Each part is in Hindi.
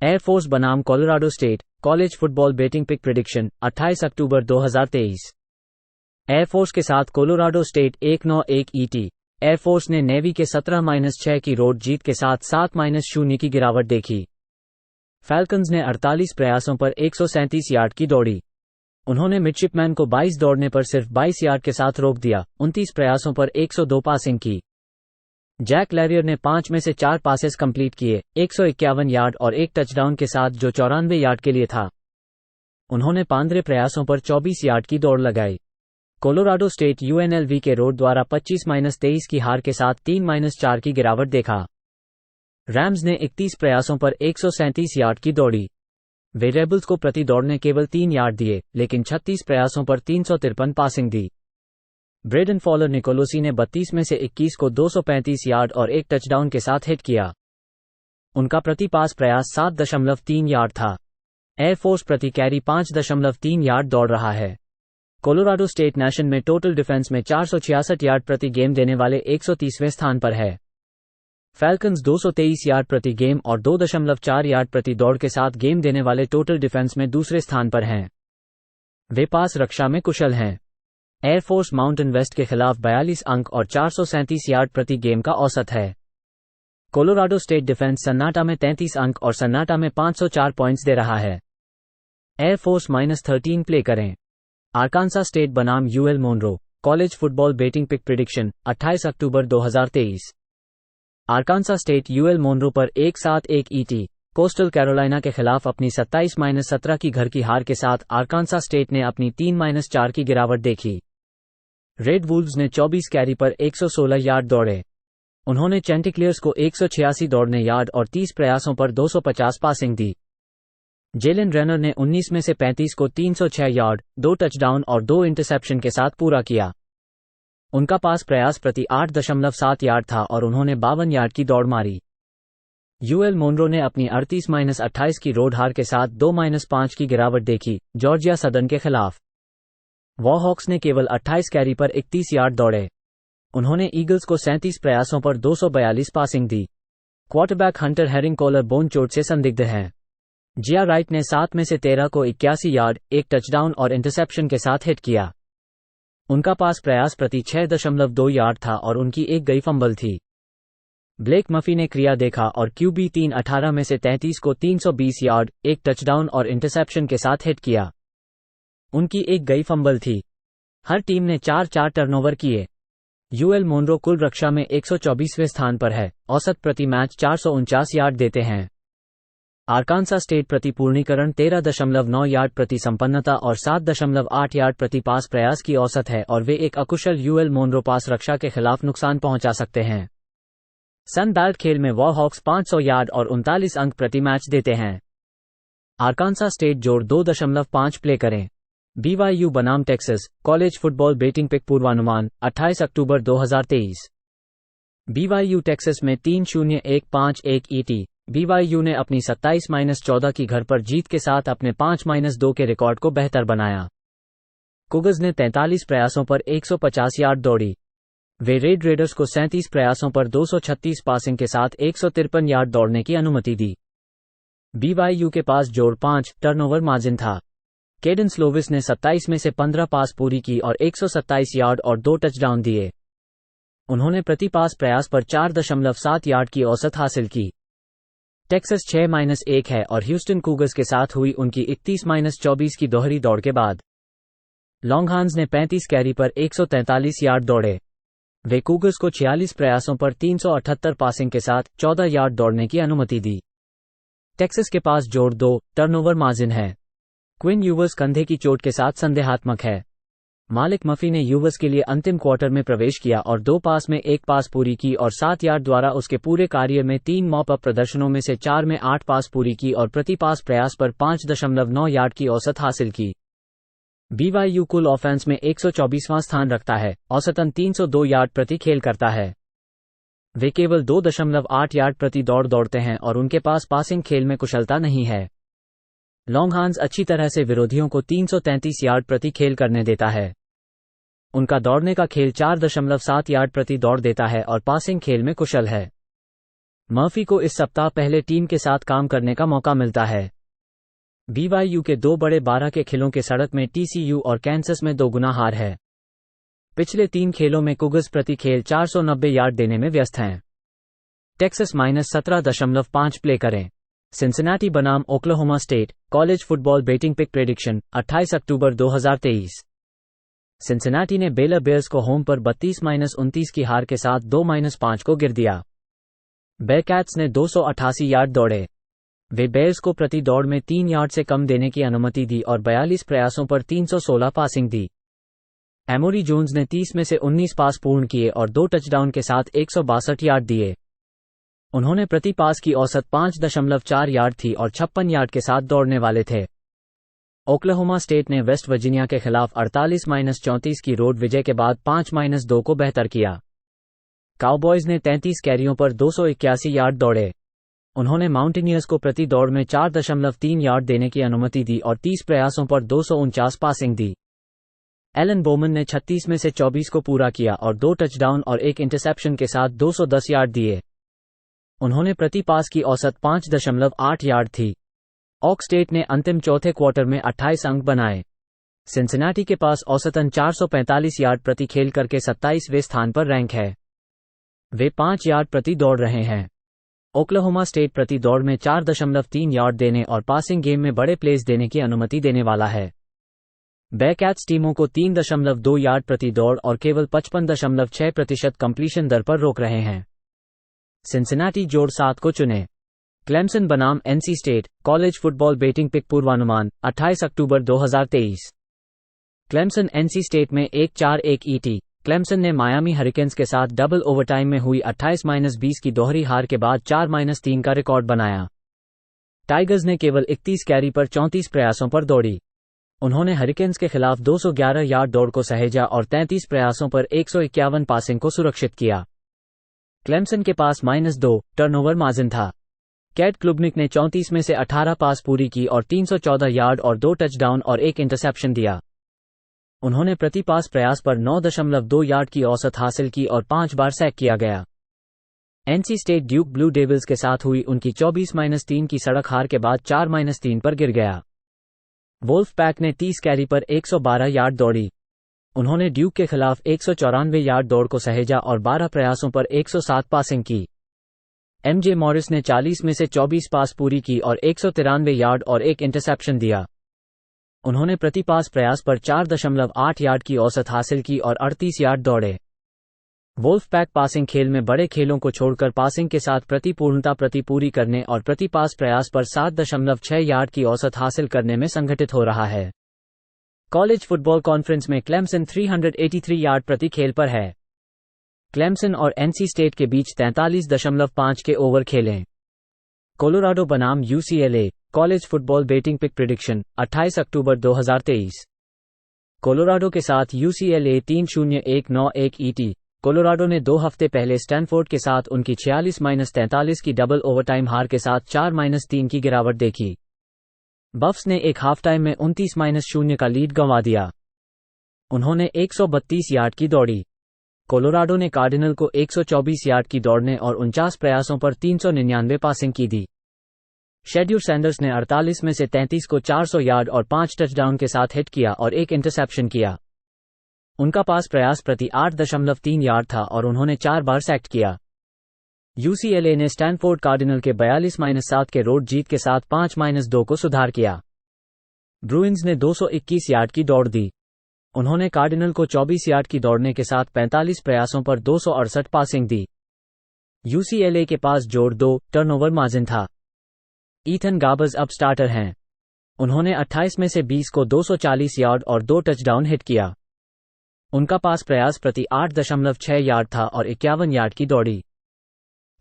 एयरफोर्स बनाम Colorado State college football betting pick prediction 28 अक्टूबर 2023। एयरफोर्स के साथ कोलोराडो स्टेट 191 ET। एयरफोर्स ने नेवी के 17-6 की रोड जीत के साथ 7-0 की गिरावट देखी। फैल्कन्स ने 48 प्रयासों पर 137 यार्ड की दौड़ी। उन्होंने मिडशिपमैन को 22 दौड़ने पर सिर्फ 22 यार्ड के साथ रोक दिया। 29 प्रयासों पर 102 पासिंग की। जैक लैरियर ने 5 में से 4 पासेस कंप्लीट किए, 151 यार्ड और एक टचडाउन के साथ, जो 94 यार्ड के लिए था। उन्होंने 15 प्रयासों पर 24 यार्ड की दौड़ लगाई। कोलोराडो स्टेट UNLV के रोड द्वारा 25-23 की हार के साथ 3-4 की गिरावट देखा। रैम्स ने 31 प्रयासों पर 137 यार्ड की दौड़ी। वे रेबल्स को प्रति दौड़ने केवल 3 यार्ड दिए, लेकिन 36 प्रयासों पर 353 पासिंग दी। ब्रेडन फॉलर निकोलोसी ने 32 में से 21 को 235 यार्ड और एक टचडाउन के साथ हिट किया। उनका प्रति पास प्रयास 7.3 यार्ड था। एयरफोर्स प्रति कैरी 5.3 यार्ड दौड़ रहा है। कोलोराडो स्टेट नेशन में टोटल डिफेंस में 466 यार्ड प्रति गेम देने वाले 130वें स्थान पर है। फैल्कन्स 223 यार्ड प्रति गेम और 2.4 यार्ड प्रति दौड़ के साथ गेम देने वाले टोटल डिफेंस में दूसरे स्थान पर हैं। वे पास रक्षा में कुशल हैं। एयरफोर्स माउंटेन वेस्ट के खिलाफ 42 अंक और 437 यार्ड प्रति गेम का औसत है। कोलोराडो स्टेट डिफेंस सन्नाटा में 33 अंक और सन्नाटा में 504 पॉइंट्स दे रहा है। एयरफोर्स -13 प्ले करें। आरकानसा स्टेट बनाम UL Monroe college football betting pick prediction 28 अक्टूबर 2023। आरकानसा स्टेट UL मोनरो पर 171 ET। कोस्टल कैरोलिना के खिलाफ अपनी 27-17 की घर की हार के साथ आरकानसा स्टेट ने अपनी 3-4 की गिरावट देखी। रेड वुल्व्स ने 24 कैरी पर 116 यार्ड दौड़े। उन्होंने चैंटिक्लियर्स को 186 दौड़ने यार्ड और 30 प्रयासों पर 250 पासिंग दी। जेलन रेनर ने 19 में से 35 को 306 यार्ड, 2 टचडाउन और 2 इंटरसेप्शन के साथ पूरा किया। उनका पास प्रयास प्रति 8.7 यार्ड था और उन्होंने 52 यार्ड की दौड़ मारी। UL मोनरो ने अपनी 38-28 की रोड हार के साथ 2-5 की गिरावट देखी, जॉर्जिया सदर्न के खिलाफ। वॉरहॉक्स ने केवल 28 कैरी पर 31 यार्ड दौड़े। उन्होंने ईगल्स को 37 प्रयासों पर 242 पासिंग दी। Quarterback Hunter Herring collar bone चोट से संदिग्ध हैं। जिया राइट ने 7 में से 13 को 81 यार्ड, एक टचडाउन और इंटरसेप्शन के साथ हिट किया। उनका पास प्रयास प्रति 6.2 यार्ड था और उनकी एक गई फंबल थी। ब्लेक मफी ने क्रिया देखा और QB 3-18 में से 33 को 320 यार्ड, एक टचडाउन और इंटरसेप्शन के साथ हिट किया। उनकी एक गई फंबल थी। हर टीम ने 4-4 टर्नओवर किए। UL मोनरो कुल रक्षा में 124वें स्थान पर है, औसत प्रति मैच 449 यार्ड देते हैं। आरकानसा स्टेट प्रति पूर्णीकरण 13.9 यार्ड प्रति संपन्नता और 7.8 यार्ड प्रति पास प्रयास की औसत है और वे एक अकुशल UL मोनरो पास रक्षा के खिलाफ नुकसान पहुंचा सकते हैं। सन बेल्ट खेल में वॉरहॉक्स 500 यार्ड और 39 अंक प्रति मैच देते हैं। आरकानसा स्टेट जोड़ 2.5 प्ले करें। BYU बनाम Texas college football betting pick पूर्वानुमान 28 अक्टूबर 2023। BYU टेक्सास में 3-0-1-5-1 ET। BYU ने अपनी 27-14 की घर पर जीत के साथ अपने 5-2 के रिकॉर्ड को बेहतर बनाया। कुगर्स ने 43 प्रयासों पर 150 यार्ड दौड़ी। वे रेड रेडर्स को 37 प्रयासों पर 236 पासिंग के साथ 153 यार्ड दौड़ने की अनुमति दी। BYU के पास जोड़ 5 टर्नओवर मार्जिन था। केडन स्लोविस ने 27 में से 15 पास पूरी की और 127 यार्ड और 2 टचडाउन दिए। उन्होंने प्रति पास प्रयास पर 4.7 यार्ड की औसत हासिल की। टेक्सास 6-1 है और ह्यूस्टन कूगर्स के साथ हुई उनकी 31-24 की दोहरी दौड़ के बाद लॉन्गहॉर्न्स ने 35 कैरी पर 143 यार्ड दौड़े। वे कूगर्स को 46 प्रयासों पर 378 पासिंग के साथ 14 यार्ड दौड़ने की अनुमति दी। टेक्सास के पास जोड़ 2 टर्नओवर मार्जिन है। क्विन यूवर्स कंधे की चोट के साथ संदेहात्मक है। मालिक मफी ने यूवर्स के लिए अंतिम क्वार्टर में प्रवेश किया और 2 पास में 1 पास पूरी की और 7 यार्ड द्वारा उसके पूरे कार्य में 3 मॉप अप प्रदर्शनों में से 4 में 8 पास पूरी की और प्रति पास प्रयास पर 5.9 यार्ड की औसत हासिल की। BYU कुल ऑफेंस में 124वां स्थान रखता है, औसतन 302 यार्ड प्रति खेल करता है। वे केवल 2.8 यार्ड प्रति दौड़ दौड़ते हैं और उनके पास पासिंग खेल में कुशलता नहीं है। लॉन्गहॉर्न्स अच्छी तरह से विरोधियों को 333 यार्ड प्रति खेल करने देता है। उनका दौड़ने का खेल 4.7 यार्ड प्रति दौड़ देता है और पासिंग खेल में कुशल है। मर्फी को इस सप्ताह पहले टीम के साथ काम करने का मौका मिलता है। BYU के 2 बड़े 12 के खेलों के सड़क में TCU और कैंसस में 2 गुना हार है। पिछले 3 खेलों में कुगर्स प्रति खेल 490 यार्ड देने में व्यस्त हैं। टेक्सास -17.5 प्ले करें। सिंसिनाटी बनाम Oklahoma State college football betting pick prediction 28 अक्टूबर 2023। सिंसिनाटी ने बेलर बेयर्स को होम पर 32-29 की हार के साथ 2-5 को गिर दिया। बेयरकैट्स ने 288 यार्ड दौड़े। वे बेयर्स को प्रति दौड़ में 3 यार्ड से कम देने की अनुमति दी और 42 प्रयासों पर 316 पासिंग दी। एमोरी जोन्स ने 30 में से 19 पास पूर्ण किए और 2 टचडाउन के साथ 162 यार्ड दिए। उन्होंने प्रति पास की औसत 5.4 यार्ड थी और 56 यार्ड के साथ दौड़ने वाले थे। ओक्लाहोमा स्टेट ने वेस्ट वर्जीनिया के खिलाफ 48-34 की रोड विजय के बाद 5-2 को बेहतर किया। काउबॉयज ने 33 कैरियों पर 281 यार्ड दौड़े। उन्होंने माउंटेनियर्स को प्रति दौड़ में 4.3 यार्ड देने की अनुमति दी और 30 प्रयासों पर 249 पासिंग दी। एलन बोमन ने 36 में से 24 को पूरा किया और 2 टचडाउन और 1 इंटरसेप्शन के साथ 210 यार्ड दिए। उन्होंने प्रति पास की औसत 5.8 यार्ड थी। ऑक स्टेट ने अंतिम चौथे क्वार्टर में 28 अंक बनाए। सिंसिनाटी के पास औसतन 445 यार्ड प्रति खेल करके 27वें स्थान पर रैंक है। वे 5 यार्ड प्रति दौड़ रहे हैं। ओक्लाहोमा स्टेट प्रति दौड़ में 4.3 यार्ड देने और पासिंग गेम में बड़े प्लेस देने की अनुमति देने वाला है। बेयरकैट्स टीमों को 3.2 यार्ड प्रति दौड़ और केवल 55.6% कंप्लीशन दर पर रोक रहे हैं। सिंसिनाटी जोड़ 7 को चुने। क्लेमसन बनाम NC State college football betting pick पूर्वानुमान 28 अक्टूबर 2023। क्लेमसन NC स्टेट में 1-4-1 ET। क्लेमसन ने मायामी हरिकेन्स के साथ डबल ओवरटाइम में हुई 28-20 की दोहरी हार के बाद 4-3 का रिकॉर्ड बनाया। टाइगर्स ने केवल 31 कैरी पर 34 प्रयासों पर दौड़ी। उन्होंने हरिकेन्स के खिलाफ 211 यार्ड दौड़ को सहेजा और 33 प्रयासों पर 151 पासिंग को सुरक्षित किया। क्लेमसन के पास -2 टर्नओवर मार्जिन था। कैट क्लुबनिक ने 34 में से 18 पास पूरी की और 314 यार्ड और 2 टचडाउन और 1 इंटरसेप्शन दिया। उन्होंने प्रति पास प्रयास पर 9.2 यार्ड की औसत हासिल की और 5 बार सैक किया गया। NC State Duke Blue Devils के साथ हुई उनकी 24-3 की सड़क हार के बाद 4-3 पर गिर गया। वोल्फ पैक ने 30 कैरी पर 112 यार्ड दौड़ी। उन्होंने ड्यूक के खिलाफ 194 यार्ड दौड़ को सहेजा और 12 प्रयासों पर 107 पासिंग की। MJ मॉरिस ने 40 में से 24 पास पूरी की और 193 यार्ड और 1 इंटरसेप्शन दिया। उन्होंने प्रति पास प्रयास पर 4.8 यार्ड की औसत हासिल की और 38 यार्ड दौड़े। वोल्फ पैक पासिंग खेल में बड़े खेलों को छोड़कर पासिंग के साथ प्रतिपूर्णता प्रति पूरी करने और प्रति पास प्रयास पर 7.6 यार्ड की औसत हासिल करने में संगठित हो रहा है। कॉलेज फुटबॉल कॉन्फ्रेंस में क्लेमसन 383 यार्ड प्रति खेल पर है। क्लेमसन और NC स्टेट के बीच 43.5 के ओवर खेलें। कोलोराडो बनाम UCLA college football betting pick prediction 28 अक्टूबर 2023। कोलोराडो के साथ UCLA 3-0-1-9-1 ET। कोलोराडो ने 2 हफ्ते पहले स्टैनफोर्ड के साथ उनकी 46-43 की डबल ओवरटाइम हार के साथ 4-3 की गिरावट देखी। बफ्स ने एक हाफ टाइम में 29-0 का लीड गंवा दिया। उन्होंने 132 यार्ड की दौड़ी। कोलोराडो ने कार्डिनल को 124 यार्ड की दौड़ने और 49 प्रयासों पर 399 पासिंग की दी। शेड्यूल सैंडर्स ने 48 में से 33 को 400 यार्ड और 5 टचडाउन के साथ हिट किया और 1 इंटरसेप्शन किया। उनका पास प्रयास प्रति 8.3 यार्ड था और उन्होंने 4 बार सैक्ड किया। UCLA ने स्टैनफोर्ड कार्डिनल के 42-7 के रोड जीत के साथ 5-2 को सुधार किया। ब्रूइंस ने 221 यार्ड की दौड़ दी। उन्होंने कार्डिनल को 24 यार्ड की दौड़ने के साथ 45 प्रयासों पर 268 पासिंग दी। UCLA के पास जोड़ 2 टर्नओवर मार्जिन था। ईथन गाबर्स अब स्टार्टर हैं। उन्होंने 28 में से 20 को 240 यार्ड और 2 टचडाउन हिट किया। उनका पास प्रयास प्रति 8.6 यार्ड था और 51 यार्ड की दौड़ी।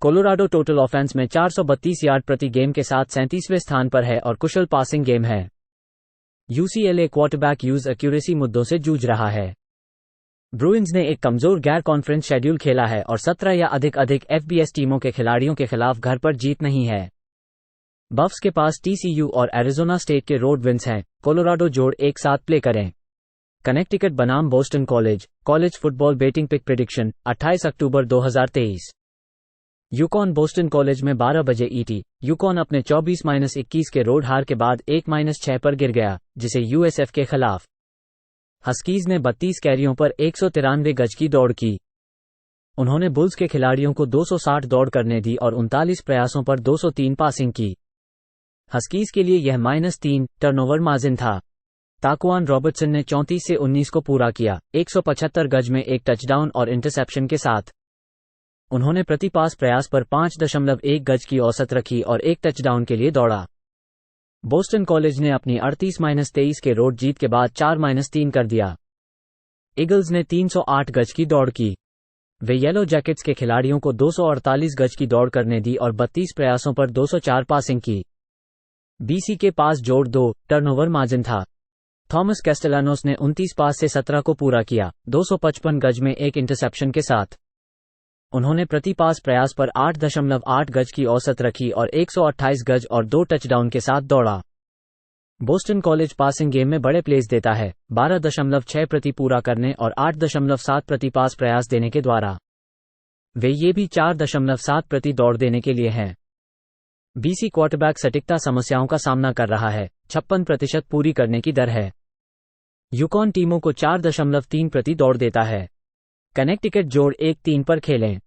कोलोराडो टोटल ऑफेंस में 432 यार्ड प्रति गेम के साथ 37वें स्थान पर है और कुशल पासिंग गेम है। UCLA क्वार्टरबैक यूज एक्यूरेसी मुद्दों से जूझ रहा है। ब्रूइंस ने एक कमजोर गैर कॉन्फ्रेंस शेड्यूल खेला है और 17 या अधिक FBS टीमों के खिलाड़ियों के खिलाफ घर पर जीत नहीं है। बफ्स के पास TCU और एरिजोना स्टेट के रोड विंस हैं। कोलोराडो जोड़ एक साथ प्ले करें। कनेक्टिकट बनाम Boston College football betting pick prediction 28 अक्टूबर 2023। यूकॉन बोस्टन कॉलेज में 12 बजे ईटी। यूकॉन अपने 24-21 के रोड हार के बाद 1-6 पर गिर गया, जिसे यूएसएफ के खिलाफ। हस्कीज ने 32 कैरियों पर 193 गज की दौड़ की। उन्होंने बुल्स के खिलाड़ियों को 260 दौड़ करने दी और 39 प्रयासों पर 203 पासिंग की। हस्कीज के लिए यह -3 टर्नओवर मार्जिन था। ताकुआन रॉबर्टसन ने 34 से 19 को पूरा किया, 175 गज में एक टचडाउन और इंटरसेप्शन के साथ। उन्होंने प्रति पास प्रयास पर 5.1 गज की औसत रखी और एक टचडाउन के लिए दौड़ा। बोस्टन कॉलेज ने अपनी 38-23 के रोड जीत के बाद 4-3 कर दिया। ईगल्स ने 308 गज की दौड़ की। वे येलो जैकेट्स के खिलाड़ियों को 248 गज की दौड़ करने दी और 32 प्रयासों पर 204 पासिंग की। बीसी के पास जोड़ 2 टर्नओवर मार्जिन था। थॉमस कैस्टेलानोस ने 29 पास से 17 को पूरा किया, 255 गज में एक इंटरसेप्शन के साथ। उन्होंने प्रति पास प्रयास पर 8.8 गज की औसत रखी और 128 गज और 2 टचडाउन के साथ दौड़ा। बोस्टन कॉलेज पासिंग गेम में बड़े प्लेस देता है, 12.6 प्रति पूरा करने और 8.7 प्रति पास प्रयास देने के द्वारा। वे ये भी 4.7 प्रति दौड़ देने के लिए हैं। बीसी क्वार्टरबैक सटीकता समस्याओं का सामना कर रहा है, 56% पूरी करने की दर है। यूकॉन टीमों को 4.3 प्रति दौड़ देता है। कनेक्टिकट जोड़ 1-3 पर खेलें।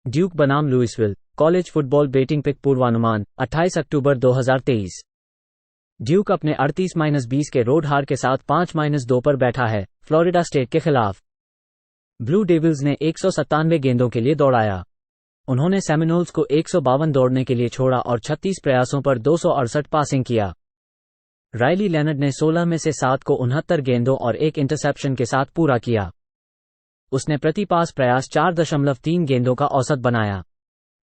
ड्यूक बनाम Louisville college football betting pick पूर्वानुमान 28 अक्टूबर 2023। ड्यूक अपने 38-20 के रोड हार के साथ 5-2 पर बैठा है, फ्लोरिडा स्टेट के खिलाफ। ब्लू डेविल्स ने 197 गेंदों के लिए दौड़ाया। उन्होंने सेमिनोल्स को 152 दौड़ने के लिए छोड़ा और 36 प्रयासों पर 268 पासिंग किया। रायली लेनर्ड ने 16 में से 7 को 69 गेंदों और एक इंटरसेप्शन के साथ पूरा किया। उसने प्रति पास प्रयास 4.3 गेंदों का औसत बनाया।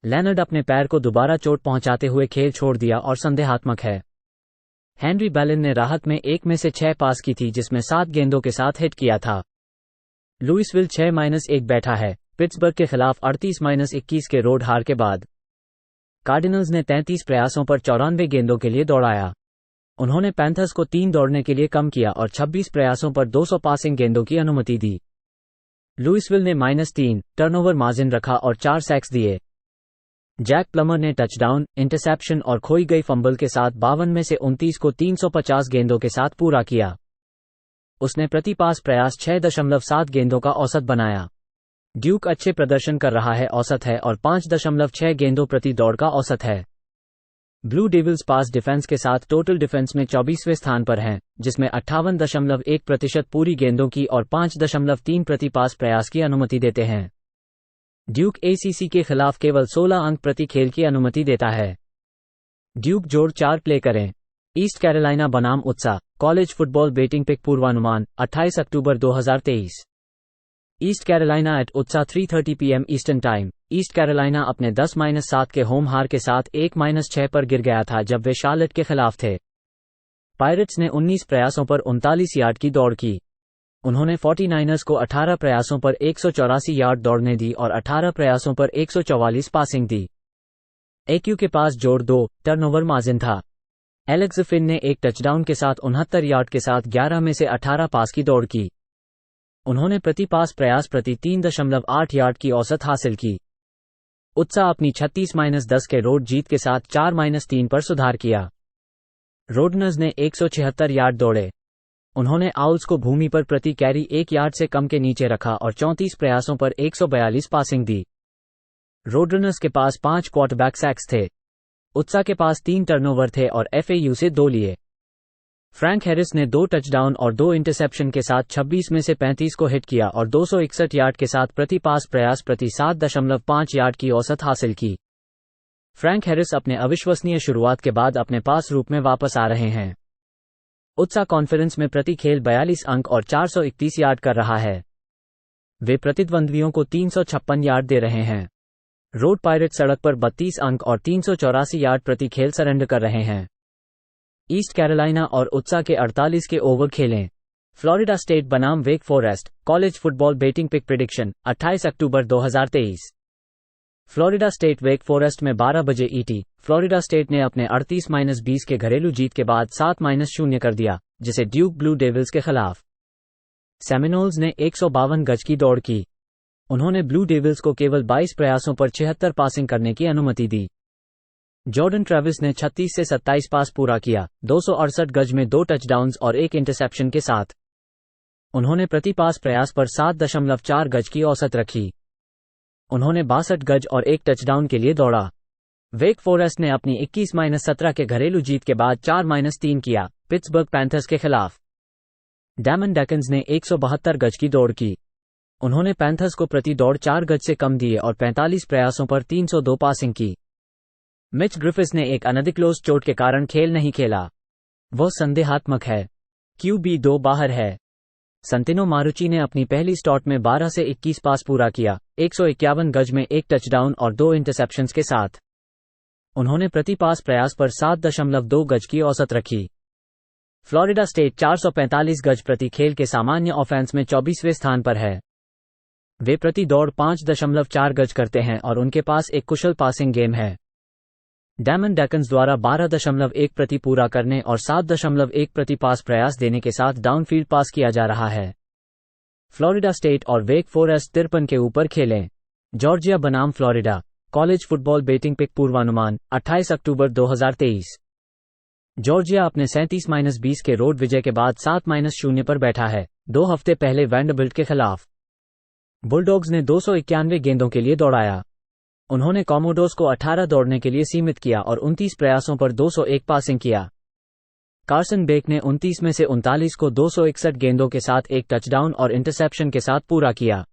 लेनर्ड अपने पैर को दोबारा चोट पहुंचाते हुए खेल छोड़ दिया और संदेहात्मक है। हेनरी बेलिन ने राहत में 1 में से 6 पास की थी, जिसमें 7 गेंदों के साथ हिट किया था। लुइसविल 6-1 बैठा है, पिट्सबर्ग के खिलाफ 38-21 के रोड हार के बाद। कार्डिनल्स ने 33 प्रयासों पर 94 गेंदों के लिए दौड़ाया। उन्होंने पैंथर्स को 3 दौड़ने के लिए कम किया और 26 प्रयासों पर 200 पासिंग गेंदों की अनुमति दी। लुइसविल ने -3 टर्नओवर मार्जिन रखा और 4 सैक्स दिए। जैक प्लमर ने टचडाउन, इंटरसेप्शन और खोई गई फंबल के साथ 52 में से 29 को 350 गेंदों के साथ पूरा किया। उसने प्रति पास प्रयास 6.7 गेंदों का औसत बनाया। ड्यूक अच्छे प्रदर्शन कर रहा है औसत है और 5.6 गेंदों प्रति दौड़ का औसत है। ब्लू डेविल्स पास डिफेंस के साथ टोटल डिफेंस में 24वें स्थान पर हैं, जिसमें 58.1% पूरी गेंदों की और 5.3 प्रति पास प्रयास की अनुमति देते हैं। ड्यूक एसीसी के खिलाफ केवल 16 अंक प्रति खेल की अनुमति देता है। ड्यूक जोड़ 4 प्ले करें। ईस्ट कैरोलिना बनाम उत्साह कॉलेज फुटबॉल बेटिंग पिक पूर्वानुमान 28 अक्टूबर 2023। ईस्ट कैरोलिना एट उत्साह 3:30 PM eastern time. East Carolina अपने 10-7 के होम हार के साथ 1-6 पर गिर गया था जब वे शार्लेट के खिलाफ थे। पायरेट्स ने 19 प्रयासों पर 39 यार्ड की दौड़ की। उन्होंने 49ers को 18 प्रयासों पर 184 यार्ड दौड़ने दी और 18 प्रयासों पर 144 पासिंग दी। एक्यू के पास जोड़ 2 टर्नओवर मार्जिन था। एलेक्स फिन ने एक टचडाउन के साथ 69 यार्ड के साथ 11 में से 18 पास की दौड़ की। उन्होंने प्रति पास प्रयास प्रति 3.8 यार्ड की औसत हासिल की। उत्साह अपनी 36-10 के रोड जीत के साथ 4-3 पर सुधार किया। रोडनर्स ने 176 यार्ड दौड़े। उन्होंने आउल्स को भूमि पर प्रति कैरी 1 यार्ड से कम के नीचे रखा और 34 प्रयासों पर 142 पासिंग दी। रोडरनर्स के पास 5 क्वार्टरबैक सैक्स थे। उत्साह के पास 3 टर्नओवर थे और एफएयू से 2 लिए। फ्रैंक हैरिस ने 2 टचडाउन और 2 इंटरसेप्शन के साथ 26 में से 35 को हिट किया और 261 यार्ड के साथ प्रति पास प्रयास प्रति 7.5 यार्ड की औसत हासिल की। फ्रैंक हैरिस अपने अविश्वसनीय शुरुआत के बाद अपने पास रूप में वापस आ रहे हैं। उत्साह कॉन्फ्रेंस में प्रति खेल 42 अंक और 431 यार्ड कर रहा है। वे प्रतिद्वंद्वियों को 356 यार्ड दे रहे हैं। रोड पायरेट सड़क पर 32 अंक और 384 यार्ड प्रति खेल सरेंडर कर रहे हैं। ईस्ट कैरोलिना और उत्साह के 48 के ओवर खेलें। फ्लोरिडा स्टेट बनाम Wake Forest college football betting pick prediction 28 अक्टूबर 2023। फ्लोरिडा स्टेट वेक फॉरेस्ट में 12 बजे ईटी। फ्लोरिडा स्टेट ने अपने 38-20 के घरेलू जीत के बाद 7-0 कर दिया, जिसे ड्यूक ब्लू डेविल्स के खिलाफ। सेमिनोल्स ने 152 गज की दौड़ की। उन्होंने ब्लू डेविल्स को केवल 22 प्रयासों पर 76 पासिंग करने की अनुमति दी। जॉर्डन ट्रेविस ने 36 से 27 पास पूरा किया, 268 गज में 2 टचडाउन्स और 1 इंटरसेप्शन के साथ। उन्होंने प्रति पास प्रयास पर 7.4 गज की औसत रखी। उन्होंने 62 गज और 1 टचडाउन के लिए दौड़ा। वेक फॉरेस्ट ने अपनी 21-17 के घरेलू जीत के बाद 4-3 किया पिट्सबर्ग पैंथर्स के खिलाफ। डैमन डेकन्स ने 172 गज की दौड़ की। उन्होंने पैंथर्स को प्रति दौड़ 4 गज से कम दिए और 45 प्रयासों पर 302 पासिंग की। मिच ग्रिफिस ने एक अनडिक्लोज्ड चोट के कारण खेल नहीं खेला। वह संदेहात्मक है। QB2 बाहर है। संतिनो मारुचि ने अपनी पहली स्टार्ट में 12 से 21 पास पूरा किया, 151 गज में 1 टचडाउन और 2 इंटरसेप्शंस के साथ। उन्होंने प्रति पास प्रयास पर 7.2 गज की औसत रखी। फ्लोरिडा स्टेट 445 गज प्रति खेल के सामान्य ऑफेंस में 24वें स्थान पर है। वे प्रति दौड़ 5.4 गज करते हैं और उनके पास एक कुशल पासिंग गेम है। डैमन डेकन्स द्वारा 12.1 प्रति पूरा करने और 7.1 प्रति पास प्रयास देने के साथ डाउनफील्ड पास किया जा रहा है। फ्लोरिडा स्टेट और वेक फॉरेस्ट 53 के ऊपर खेलें। जॉर्जिया बनाम Florida college football betting pick पूर्वानुमान 28 अक्टूबर 2023। जॉर्जिया अपने 37-20 के रोड विजय के बाद 7-0 पर बैठा है, 2 हफ्ते पहले वैंडरबिल्ट के खिलाफ। बुलडॉग्स ने 291 गेंदों के लिए दौड़ाया। उन्होंने कॉमोडोर्स को 18 दौड़ने के लिए सीमित किया और 29 प्रयासों पर 201 पासिंग किया। कार्सन बेक ने 29 में से 39 को 261 गेंदों के साथ एक टचडाउन और इंटरसेप्शन के साथ पूरा किया।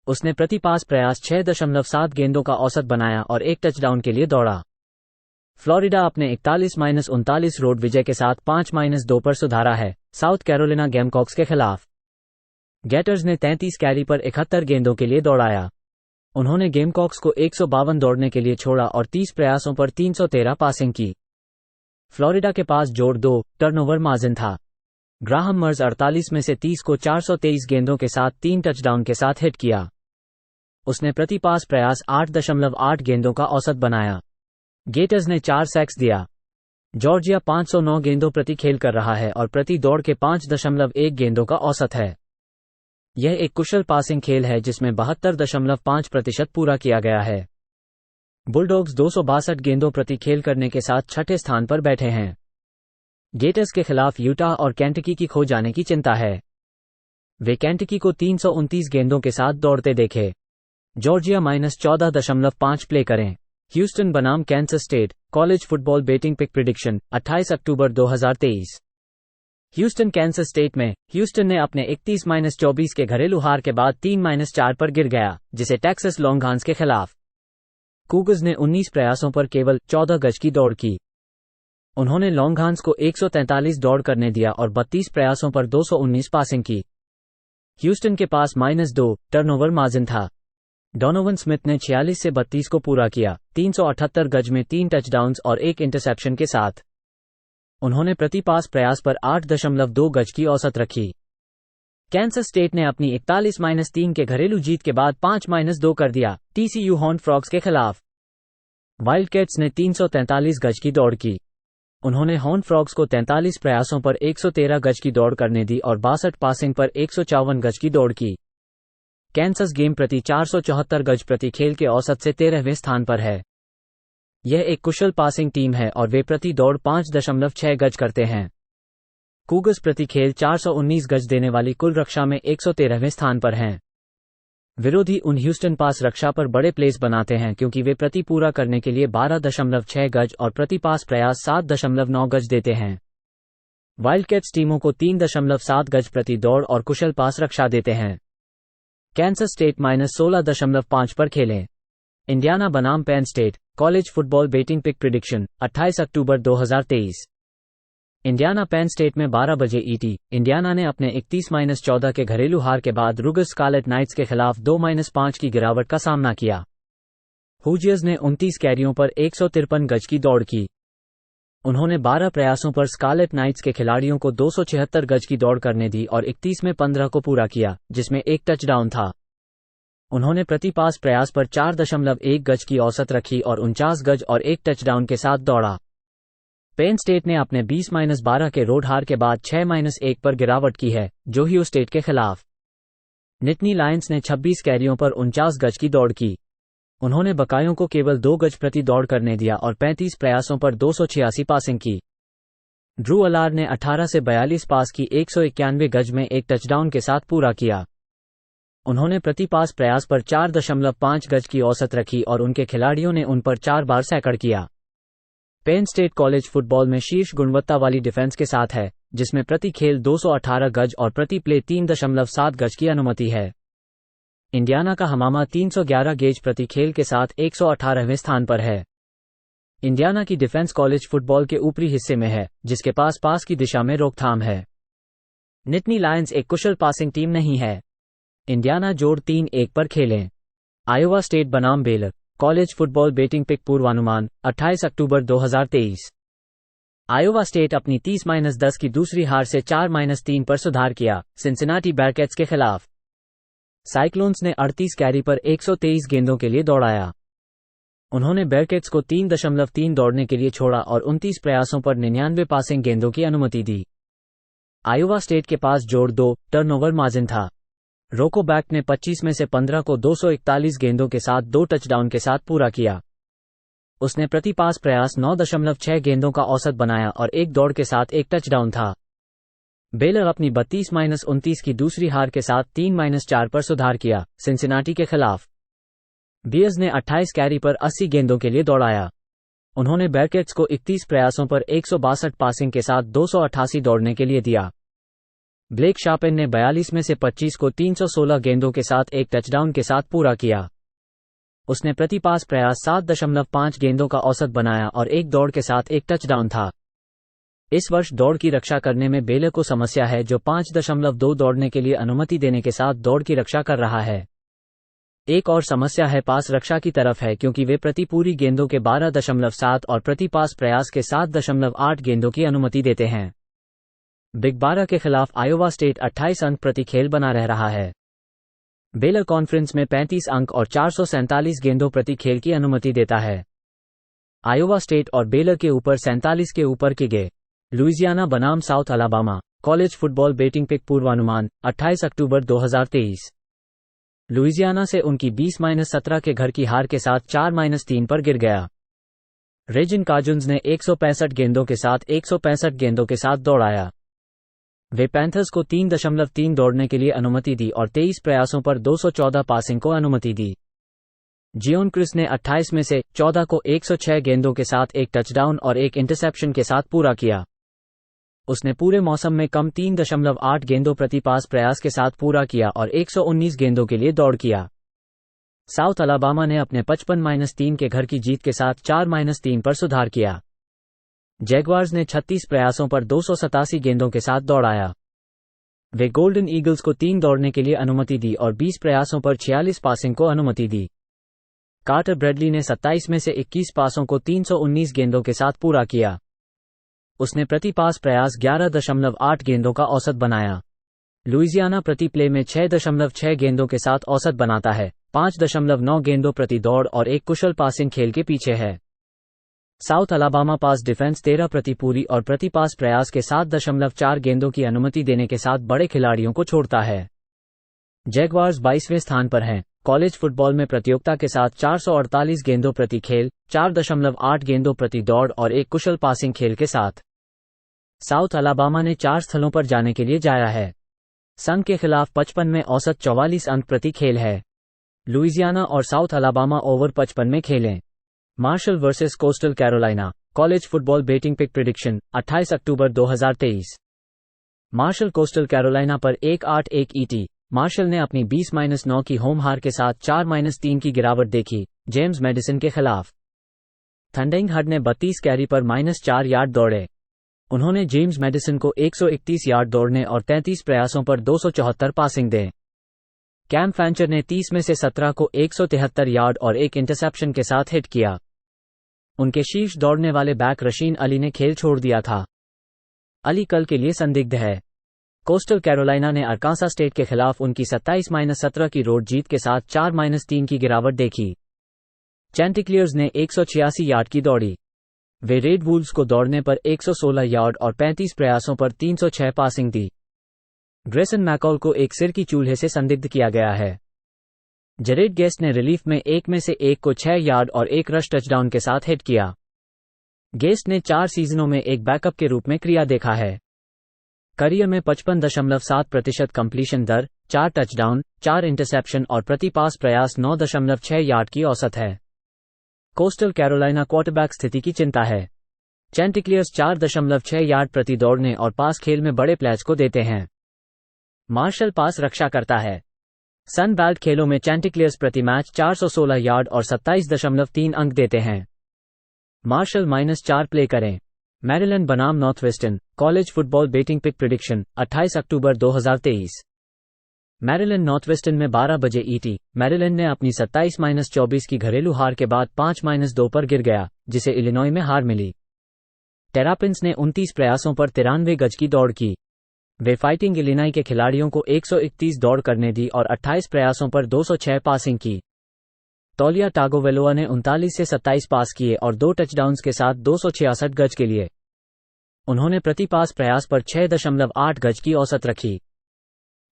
उसने प्रति पास प्रयास 6.7 गेंदों का औसत बनाया और 1 टचडाउन के लिए दौड़ा। फ्लोरिडा अपने 41-39 रोड विजय के साथ 5-2 पर सुधारा है, साउथ कैरोलिना गेमकॉक्स के खिलाफ। गेटर्स ने 33 कैरी पर 71 गेंदों के लिए दौड़ाया। उन्होंने गेमकॉक्स को 152 दौड़ने के लिए छोड़ा और 30 प्रयासों पर 313 पासिंग की। फ्लोरिडा के पास जोड़ 2 टर्नओवर मार्जिन था। ग्राहम मर्ज 48 में से 30 को 423 गेंदों के साथ 3 टचडाउन के साथ हिट किया। उसने प्रति पास प्रयास 8.8 गेंदों का औसत बनाया। गेटर्स ने 4 सैक्स दिया। जॉर्जिया 509 गेंदों प्रति खेल कर रहा है और प्रति दौड़ के 5.1 गेंदों का औसत है। यह एक कुशल पासिंग खेल है जिसमें 72.5% पूरा किया गया है। बुलडॉग्स 262 गेंदों प्रति खेल करने के साथ छठे स्थान पर बैठे हैं। गेटर्स के खिलाफ यूटा और केंटकी की खो जाने की चिंता है। वे केंटकी को 329 गेंदों के साथ दौड़ते देखे। जॉर्जिया -14.5 प्ले करें। ह्यूस्टन बनाम Kansas State college football betting pick prediction 28 अक्टूबर 2023। ह्यूस्टन कैंसस स्टेट में ह्यूस्टन ने अपने 31-24 के घरेलू हार के बाद 3-4 पर गिर गया, जिसे टेक्सास लॉन्गहार्न्स के खिलाफ। कूगर्स ने 19 प्रयासों पर केवल 14 गज की दौड़ की। उन्होंने लॉन्गहार्न्स को 143 दौड़ करने दिया और 32 प्रयासों पर 219 पासिंग की। ह्यूस्टन के पास -2 टर्नओवर मार्जिन था। डोनोवन स्मिथ ने 46 से 32 को पूरा किया, 378 गज में 3 टचडाउन्स और 1 इंटरसेप्शन के साथ। उन्होंने प्रति पास प्रयास पर 8.2 गज की औसत रखी। कैंसस स्टेट ने अपनी 41-3 के घरेलू जीत के बाद 5-2 कर दिया TCU हॉर्न्ड फ्रॉग्स के खिलाफ। वाइल्डकैट्स ने 343 गज की दौड़ की। उन्होंने हॉर्न्ड फ्रॉग्स को 43 प्रयासों पर 113 गज की दौड़ करने दी और 62 पासिंग पर 154 गज की दौड़ की। कैंसस गेम प्रति 474 गज प्रति खेल के औसत से 13वें स्थान पर है। यह एक कुशल पासिंग टीम है और वे प्रति दौड़ 5.6 गज करते हैं। कूगर्स प्रति खेल 419 गज देने वाली कुल रक्षा में 113वें स्थान पर हैं। विरोधी उन ह्यूस्टन पास रक्षा पर बड़े प्लेस बनाते हैं क्योंकि वे प्रति पूरा करने के लिए 12.6 गज और प्रति पास प्रयास 7.9 गज देते हैं। वाइल्डकैट्स टीमों को 3.7 गज प्रति दौड़ और कुशल पास रक्षा देते हैं। कैंसस स्टेट -16.5 पर खेलें। इंडियाना बनाम Penn State college football betting pick prediction 28 अक्टूबर 2023। इंडियाना पेन स्टेट में 12 बजे ET। इंडियाना ने अपने 31-14 के घरेलू हार के बाद रुगर्स स्कारलेट नाइट्स के खिलाफ 2-5 की गिरावट का सामना किया। हुजियर्स ने 29 कैरियों पर 153 गज की दौड़ की। उन्होंने 12 प्रयासों पर स्कारलेट नाइट्स के खिलाड़ियों को 276 गज की दौड़ करने दी और 31 में 15 को पूरा किया, जिसमें एक टचडाउन था। उन्होंने प्रति पास प्रयास पर 4.1 गज की औसत रखी और 49 गज और एक टचडाउन के साथ दौड़ा। पेन स्टेट ने अपने 20-12 के रोड हार के बाद 6-1 पर गिरावट की है, जो ह्यू स्टेट के खिलाफ। निटनी लायंस ने 26 कैरियों पर 49 गज की दौड़ की। उन्होंने बकायों को केवल 2 गज प्रति दौड़ करने दिया और 35 प्रयासों पर 286 पासिंग की। ड्रू अलार ने 18 से 42 पास की 191 गज में एक टचडाउन के साथ पूरा किया। उन्होंने प्रति पास प्रयास पर 4.5 गज की औसत रखी और उनके खिलाड़ियों ने उन पर 4 बार सैकड़ किया। पेन स्टेट कॉलेज फुटबॉल में शीर्ष गुणवत्ता वाली डिफेंस के साथ है, जिसमें प्रति खेल 218 गज और प्रति प्ले 3.7 गज की अनुमति है। इंडियाना का हमामा 311 गेज प्रति खेल के साथ 118वें स्थान पर है। इंडियाना की डिफेंस कॉलेज फुटबॉल के ऊपरी हिस्से में है, जिसके पास पास की दिशा में रोकथाम है। निटनी लायंस एक कुशल पासिंग टीम नहीं है। इंडियाना जोड़ 3-1 पर खेलें। आयोवा स्टेट बनाम Baylor college football betting pick पूर्वानुमान 28 अक्टूबर 2023। आयोवा स्टेट अपनी 30-10 की दूसरी हार से 4-3 पर सुधार किया सिंसिनाटी बेरकेट्स के खिलाफ। साइक्लोन्स ने 38 कैरी पर 123 गेंदों के लिए दौड़ाया। उन्होंने बेरकेट्स को 3.3 दौड़ने के लिए छोड़ा और 29 प्रयासों पर 99 पासिंग गेंदों की अनुमति दी। आयोवा स्टेट के पास जोड़ 2 टर्नओवर मार्जिन था। रोको बैक ने 25 में से 15 को 241 गेंदों के साथ 2 टचडाउन के साथ पूरा किया। उसने प्रति पास प्रयास 9.6 गेंदों का औसत बनाया और एक दौड़ के साथ एक टचडाउन था। बेलर अपनी 32-29 की दूसरी हार के साथ 3-4 पर सुधार किया सिंसिनाटी के खिलाफ। बियर्स ने 28 कैरी पर 80 गेंदों के लिए दौड़ाया। उन्होंने बेरकेट्स को 31 प्रयासों पर 162 पासिंग के साथ 288 दौड़ने के लिए दिया। ब्लेक शार्पेन ने 42 में से 25 को 316 गेंदों के साथ एक टचडाउन के साथ पूरा किया। उसने प्रति पास प्रयास 7.5 गेंदों का औसत बनाया और एक दौड़ के साथ एक टचडाउन था। इस वर्ष दौड़ की रक्षा करने में बेलर को समस्या है, जो 5.2 दौड़ने के लिए अनुमति देने के साथ दौड़ की रक्षा कर रहा है। एक और समस्या है पास रक्षा की तरफ है, क्योंकि वे प्रति पूरी गेंदों के 12.7 और प्रति पास प्रयास के 7.8 गेंदों की अनुमति देते हैं। बिग 12 के खिलाफ आयोवा स्टेट 28 अंक प्रति खेल बना रह रहा है। बेलर कॉन्फ्रेंस में 35 अंक और 447 गेंदों प्रति खेल की अनुमति देता है। आयोवा स्टेट और बेलर के ऊपर 47 के ऊपर की गे। लुइजियाना बनाम South Alabama college football betting pick पूर्वानुमान 28 अक्टूबर 2023। लुइजियाना से उनकी 20-17 के घर की हार के साथ 4-3 पर गिर गया। रेजिन काजुन्स ने 165 गेंदों के साथ 165 गेंदों के साथ दौड़ाया। वे पैंथर्स को 3.3 दौड़ने के लिए अनुमति दी और 23 प्रयासों पर 214 पासिंग को अनुमति दी। जियोन क्रिस ने 28 में से 14 को 106 गेंदों के साथ एक टचडाउन और एक इंटरसेप्शन के साथ पूरा किया। उसने पूरे मौसम में कम 3.8 गेंदों प्रति पास प्रयास के साथ पूरा किया और 119 गेंदों के लिए दौड़ किया। साउथ अलाबामा ने अपने 55-3 के घर की जीत के साथ 4-3 पर सुधार किया। जैगवार्स ने 36 प्रयासों पर 287 गेंदों के साथ दौड़ाया। वे गोल्डन ईगल्स को 3 दौड़ने के लिए अनुमति दी और 20 प्रयासों पर 46 पासिंग को अनुमति दी। कार्टर ब्रैडली ने 27 में से 21 पासों को 319 गेंदों के साथ पूरा किया। उसने प्रति पास प्रयास 11.8 गेंदों का औसत बनाया। लुइजियाना प्रति प्ले में 6.6 गेंदों के साथ औसत बनाता है, 5.9 गेंदों प्रति दौड़ और एक कुशल पासिंग खेल के पीछे है। साउथ अलाबामा पास डिफेंस 13 प्रति पूरी और प्रति पास प्रयास के 7.4 गेंदों की अनुमति देने के साथ बड़े खिलाड़ियों को छोड़ता है। जैगवार्स 22वें स्थान पर हैं कॉलेज फुटबॉल में प्रतियोगिता के साथ 448 गेंदों प्रति खेल, 4.8 गेंदों प्रति दौड़ और एक कुशल पासिंग खेल के साथ। साउथ अलाबामा ने 4 स्थलों पर जाने के लिए जाया है। संघ के खिलाफ 55 में औसत 44 अंक प्रति खेल है। लुइजियाना और साउथ अलाबामा ओवर 55 में खेलें। Marshall versus Coastal Carolina college football betting pick prediction 28 अक्टूबर 2023। मार्शल कोस्टल कैरोलिना पर 1-8-1 ईटी। मार्शल ने अपनी 20-9 की होम हार के साथ 4-3 की गिरावट देखी जेम्स मेडिसन के खिलाफ। थंडिंग हड ने 32 कैरी पर -4 यार्ड दौड़े। उन्होंने जेम्स मेडिसन को 131 यार्ड दौड़ने और 33 प्रयासों पर 274 पासिंग दें। कैम फैंचर ने 30 में से 17 को 173 यार्ड और एक इंटरसेप्शन के साथ हिट किया। उनके शीर्ष दौड़ने वाले बैक रशीन अली ने खेल छोड़ दिया था। अली कल के लिए संदिग्ध है। कोस्टल कैरोलिना ने अरकांसा स्टेट के खिलाफ उनकी 27-17 की रोड जीत के साथ 4-3 की गिरावट देखी। चैंटिक्लियर्स ने 186 यार्ड की दौड़ी। वे रेड वुल्व्स को दौड़ने पर 116 यार्ड और 35 प्रयासों पर 306 पासिंग दी। ग्रेसन मैकॉल को एक सिर की चूल्हे से संदिग्ध किया गया है। जरेड गेस्ट ने रिलीफ में 1 में से 1 को 6 यार्ड और 1 रश टचडाउन के साथ हिट किया। गेस्ट ने 4 सीजनों में एक बैकअप के रूप में क्रिया देखा है। करियर में 55.7% कंप्लीशन दर, 4 टचडाउन, 4 इंटरसेप्शन और प्रति पास प्रयास 9.6 यार्ड की औसत है। कोस्टल कैरोलिना क्वार्टरबैक स्थिति की चिंता है। चैंटिक्लियर्स 4.6 यार्ड प्रति दौड़ने और पास खेल में बड़े प्लेज को देते हैं। मार्शल पास रक्षा करता है। सन बेल्ट खेलों में चैंटिक्लियर्स प्रति मैच 416 यार्ड और 27.3 अंक देते हैं। मार्शल -4 प्ले करें। मैरीलैंड बनाम Northwestern college football betting pick prediction 28 अक्टूबर 2023। मैरीलैंड नॉर्थवेस्टर्न में 12 बजे ईटी। मैरीलैंड ने अपनी 27-24 की घरेलू हार के बाद 5-2 पर गिर गया, जिसे इलिनॉय में हार मिली। टेरापिन्स ने 29 प्रयासों पर 93 गज की दौड़ की। वे फाइटिंग इलिनॉय के खिलाड़ियों को 131 दौड़ करने दी और 28 प्रयासों पर 206 पासिंग की। तौलिया टागोवेलोआ ने 39 से 27 पास किए और 2 टचडाउन्स के साथ 266 गज के लिए। उन्होंने प्रति पास प्रयास पर 6.8 गज की औसत रखी।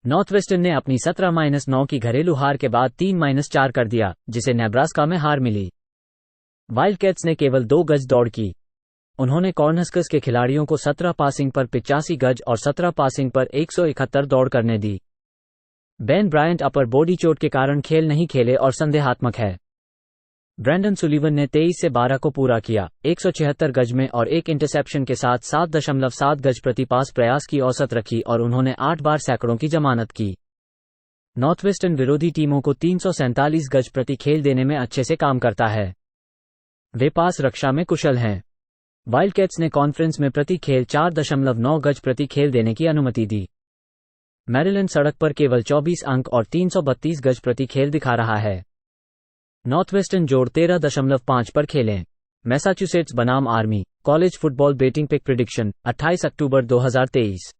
नॉर्थवेस्टर्न ने अपनी 17-9 की घरेलू हार के बाद 3-4 कर दिया, जिसे नेब्रास्का में हार मिली। वाइल्डकैट्स ने केवल 2 गज दौड़ की। उन्होंने कॉर्नहस्कर्स के खिलाड़ियों को 17 पासिंग पर 85 गज और 17 पासिंग पर 171 दौड़ करने दी। बेन ब्रायंट अपर बॉडी चोट के कारण खेल नहीं खेले और संदेहात्मक है। ब्रैंडन सुलीवन ने 23 से 12 को पूरा किया, 176 गज में और 1 इंटरसेप्शन के साथ 7.7 गज प्रति पास प्रयास की औसत रखी और उन्होंने 8 बार सैकड़ों की जमानत की। नॉर्थवेस्टर्न विरोधी टीमों को 347 गज प्रति खेल देने में अच्छे से काम करता है। वे पास रक्षा में कुशल हैं। वाइल्डकैट्स ने कॉन्फ्रेंस में प्रति खेल 4.9 गज प्रति खेल देने की अनुमति दी। मैरीलैंड सड़क पर केवल 24 अंक और 332 गज प्रति खेल दिखा रहा है। नॉर्थवेस्टर्न जोड़ 13.5 पर खेलें। मैसाचुसेट्स बनाम Army college football betting pick prediction 28 अक्टूबर 2023।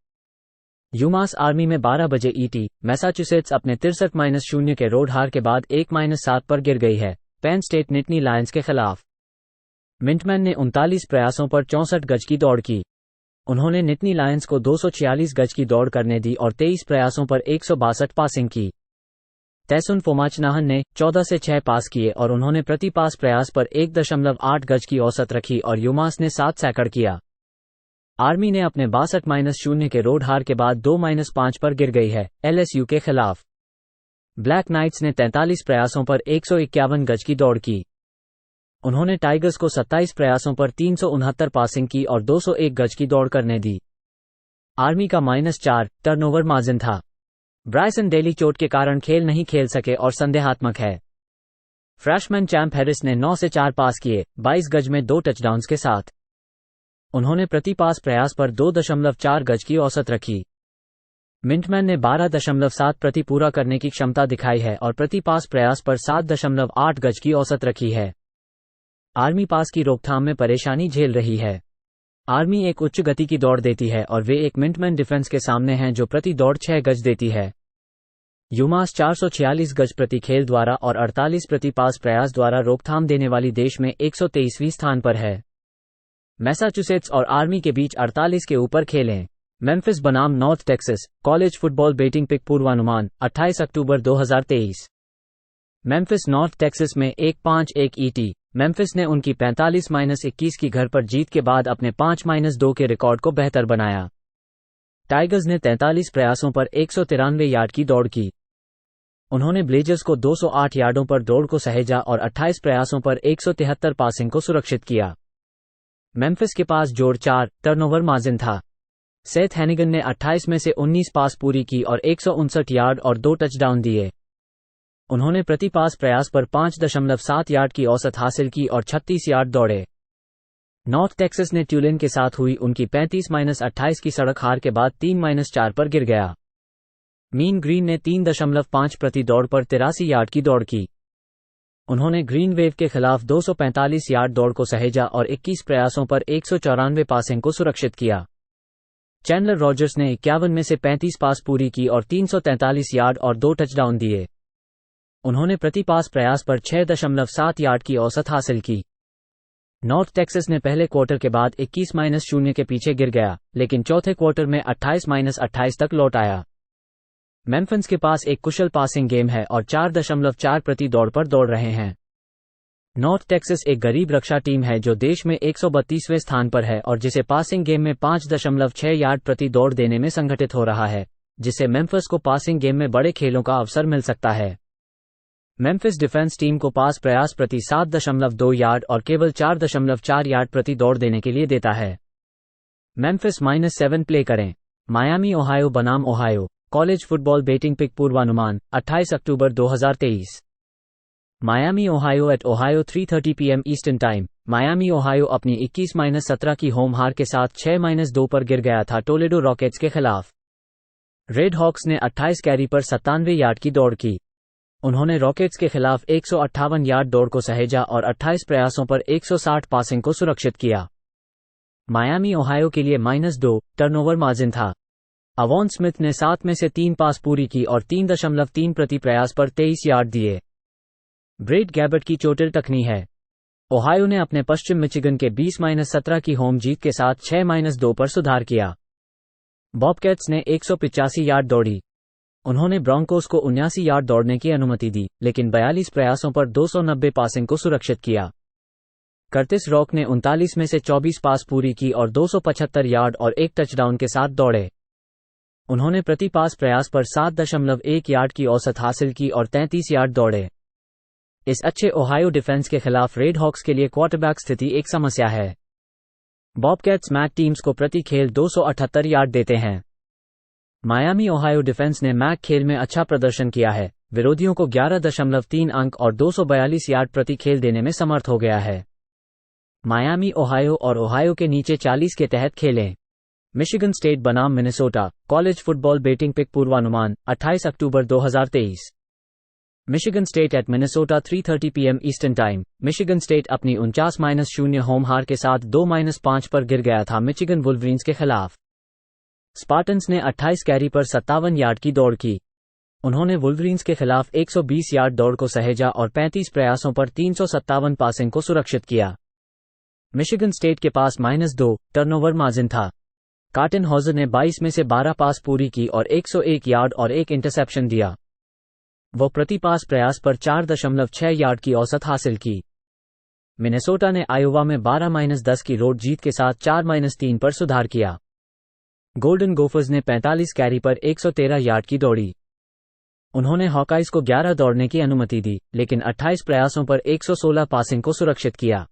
यूमास आर्मी में 12 बजे ईटी। मैसाचुसेट्स अपने 63-0 के रोड हार के बाद 1-7 पर गिर गई है, पेन स्टेट निटनी लायंस के खिलाफ। मिंटमैन ने 39 प्रयासों पर 64 गज की दौड़ की। उन्होंने निटनी लायंस को 246 गज की दौड़ करने दी और 23 प्रयासों पर 162 पासिंग की। तैसुन फोमाचनाहन ने 14 से 6 पास किए और उन्होंने प्रति पास प्रयास पर 1.8 गज की औसत रखी और यूमास ने 7 सैकड़ किया। आर्मी ने अपने 62-0 के रोड हार के बाद 2-5 पर गिर गई है, एलएसयू के खिलाफ। ब्लैक नाइट्स ने 43 प्रयासों पर 151 गज की दौड़ की। उन्होंने टाइगर्स को 27 प्रयासों पर 369 पासिंग की और 201 गज की दौड़ करने दी। आर्मी का -4 टर्नओवर मार्जिन था। ब्रायसन डेली चोट के कारण खेल नहीं खेल सके और संदेहात्मक है। फ्रैशमैन चैंप हैरिस ने 9 से 4 पास किए, 22 गज में 2 टचडाउन्स के साथ। उन्होंने प्रति पास प्रयास पर 2.4 गज की औसत रखी। मिंटमैन ने 12.7 प्रति पूरा करने की क्षमता दिखाई है और प्रति पास प्रयास पर 7.8 गज की औसत रखी है। आर्मी पास की रोकथाम में परेशानी झेल रही है। आर्मी एक उच्च गति की दौड़ देती है और वे एक मिंटमैन डिफेंस के सामने हैं जो प्रति दौड़ 6 गज देती है। यूमास 446 गज प्रति खेल द्वारा और 48 प्रति पास प्रयास द्वारा रोकथाम देने वाली देश में 123वें स्थान पर है। मैसाचुसेट्स और आर्मी के बीच 48 के ऊपर खेलें। मेम्फिस बनाम North Texas college football betting pick पूर्वानुमान 28 अक्टूबर 2023। मेम्फिस नॉर्थ टेक्सास में 1-5-1 ईटी। मेम्फिस ने उनकी 45-21 की घर पर जीत के बाद अपने 5-2 के रिकॉर्ड को बेहतर बनाया। टाइगर्स ने 43 प्रयासों पर 193 यार्ड की दौड़ की। उन्होंने ब्लेजर्स को 208 यार्डों पर दौड़ को सहेजा और 28 प्रयासों पर 173 पासिंग को सुरक्षित किया। मेम्फिस के पास जोड़ 4 टर्नओवर मार्जिन था। सेथ हैनिगन ने 28 में से 19 पास पूरी की और 159 यार्ड और 2 टचडाउन दिए। उन्होंने प्रति पास प्रयास पर 5.7 यार्ड की औसत हासिल की और 36 यार्ड दौड़े। नॉर्थ टेक्सास ने ट्यूलेन के साथ हुई उनकी 35-28 की सड़क हार के बाद 3-4 पर गिर गया। मीन ग्रीन ने 3.5 प्रति दौड़ पर 83 यार्ड की दौड़ की। उन्होंने ग्रीन वेव के खिलाफ 245 यार्ड दौड़ को सहेजा और 21 प्रयासों पर 194 पासिंग को सुरक्षित किया। चैंडलर रॉजर्स ने 51 में से 35 पास पूरी की और 343 यार्ड और 2 टचडाउन दिए। उन्होंने प्रति पास प्रयास पर 6.7 यार्ड की औसत हासिल की। नॉर्थ टेक्सास ने पहले क्वार्टर के बाद 21-0 के पीछे गिर गया, लेकिन चौथे क्वार्टर में 28-28 तक लौट आया। मेम्फिस के पास एक कुशल पासिंग गेम है और 4.4 प्रति दौड़ पर दौड़ रहे हैं। नॉर्थ टेक्सास एक गरीब रक्षा टीम है जो देश में 132वें स्थान पर है और जिसे पासिंग गेम में 5.6 यार्ड प्रति दौड़ देने में संगठित हो रहा है, जिससे मेम्फिस को पासिंग गेम में बड़े खेलों का अवसर मिल सकता है। मेम्फिस डिफेंस टीम को पास प्रयास प्रति 7.2 यार्ड और केवल 4.4 यार्ड प्रति दौड़ देने के लिए देता है। मेम्फिस -7 प्ले करें। मायामी ओहायो बनाम Ohio college football betting pick पूर्वानुमान 28 अक्टूबर 2023। Miami Ohio at Ohio 3:30 PM eastern time. Miami Ohio अपनी 21-17 की होम हार के साथ 6-2 पर गिर गया था टोलेडो रॉकेट्स के खिलाफ। रेड हॉक्स ने 28 कैरी पर 97 यार्ड की दौड़ की। उन्होंने रॉकेट्स के खिलाफ 158 यार्ड दौड़ को सहेजा और 28 प्रयासों पर 160 पासिंग को सुरक्षित किया। मायामी ओहायो के लिए -2 टर्नओवर मार्जिन था। अवॉन स्मिथ ने 7 में से 3 पास पूरी की और 3.3 प्रति प्रयास पर 23 यार्ड दिए। ब्रेड गैबर्ट की चोटिल टखनी है। ओहायो ने अपने पश्चिम मिचिगन के 20-17 की होम जीत के साथ 6-2 पर सुधार किया। बॉबकैट्स ने 185 यार्ड दौड़ी। उन्होंने ब्रॉन्कोस को 79 यार्ड दौड़ने की अनुमति दी, लेकिन 42 प्रयासों पर 290 पासिंग को सुरक्षित किया। कर्टिस रॉक ने 39 में से 24 पास पूरी की और 275 यार्ड और एक टचडाउन के साथ दौड़े। उन्होंने प्रति पास प्रयास पर 7.1 यार्ड की औसत हासिल की और 33 यार्ड दौड़े। इस अच्छे ओहायो डिफेंस के खिलाफ रेड हॉक्स के लिए क्वार्टरबैक स्थिति एक समस्या है। बॉबकैट्स मैक टीम्स को प्रति खेल 278 यार्ड देते हैं। मायामी ओहायो डिफेंस ने मैक खेल में अच्छा प्रदर्शन किया है, विरोधियों को 11.3 अंक और 242 यार्ड प्रति खेल देने में समर्थ हो गया है। मायामी ओहायो और ओहायो के नीचे 40 के तहत खेलें। मिशिगन स्टेट बनाम Minnesota college football betting pick पूर्वानुमान 28 अक्टूबर 2023। Michigan state at Minnesota 3:30 PM eastern time. Michigan state अपनी 49-0 होम हार के साथ 2-5 पर गिर गया था मिचिगन वुल्वरीन्स के खिलाफ। स्पार्टन्स ने 28 कैरी पर 57 यार्ड की दौड़ की। उन्होंने वुल्वरीन्स के खिलाफ 120 यार्ड दौड़ को सहेजा और 35 प्रयासों पर 357 पासिंग को सुरक्षित किया। मिशिगन स्टेट के पास -2 टर्नओवर मार्जिन था। कार्टन हॉजर ने 22 में से 12 पास पूरी की और 101 यार्ड और एक इंटरसेप्शन दिया। वो प्रति पास प्रयास पर 4.6 यार्ड की औसत हासिल की। मिनेसोटा ने आयोवा में 12-10 की रोड जीत के साथ 4-3 पर सुधार किया। गोल्डन गोफर्स ने 45 कैरी पर 113 यार्ड की दौड़ी। उन्होंने हॉकाइज को 11 दौड़ने की अनुमति दी, लेकिन 28 प्रयासों पर 116 पासिंग को सुरक्षित किया।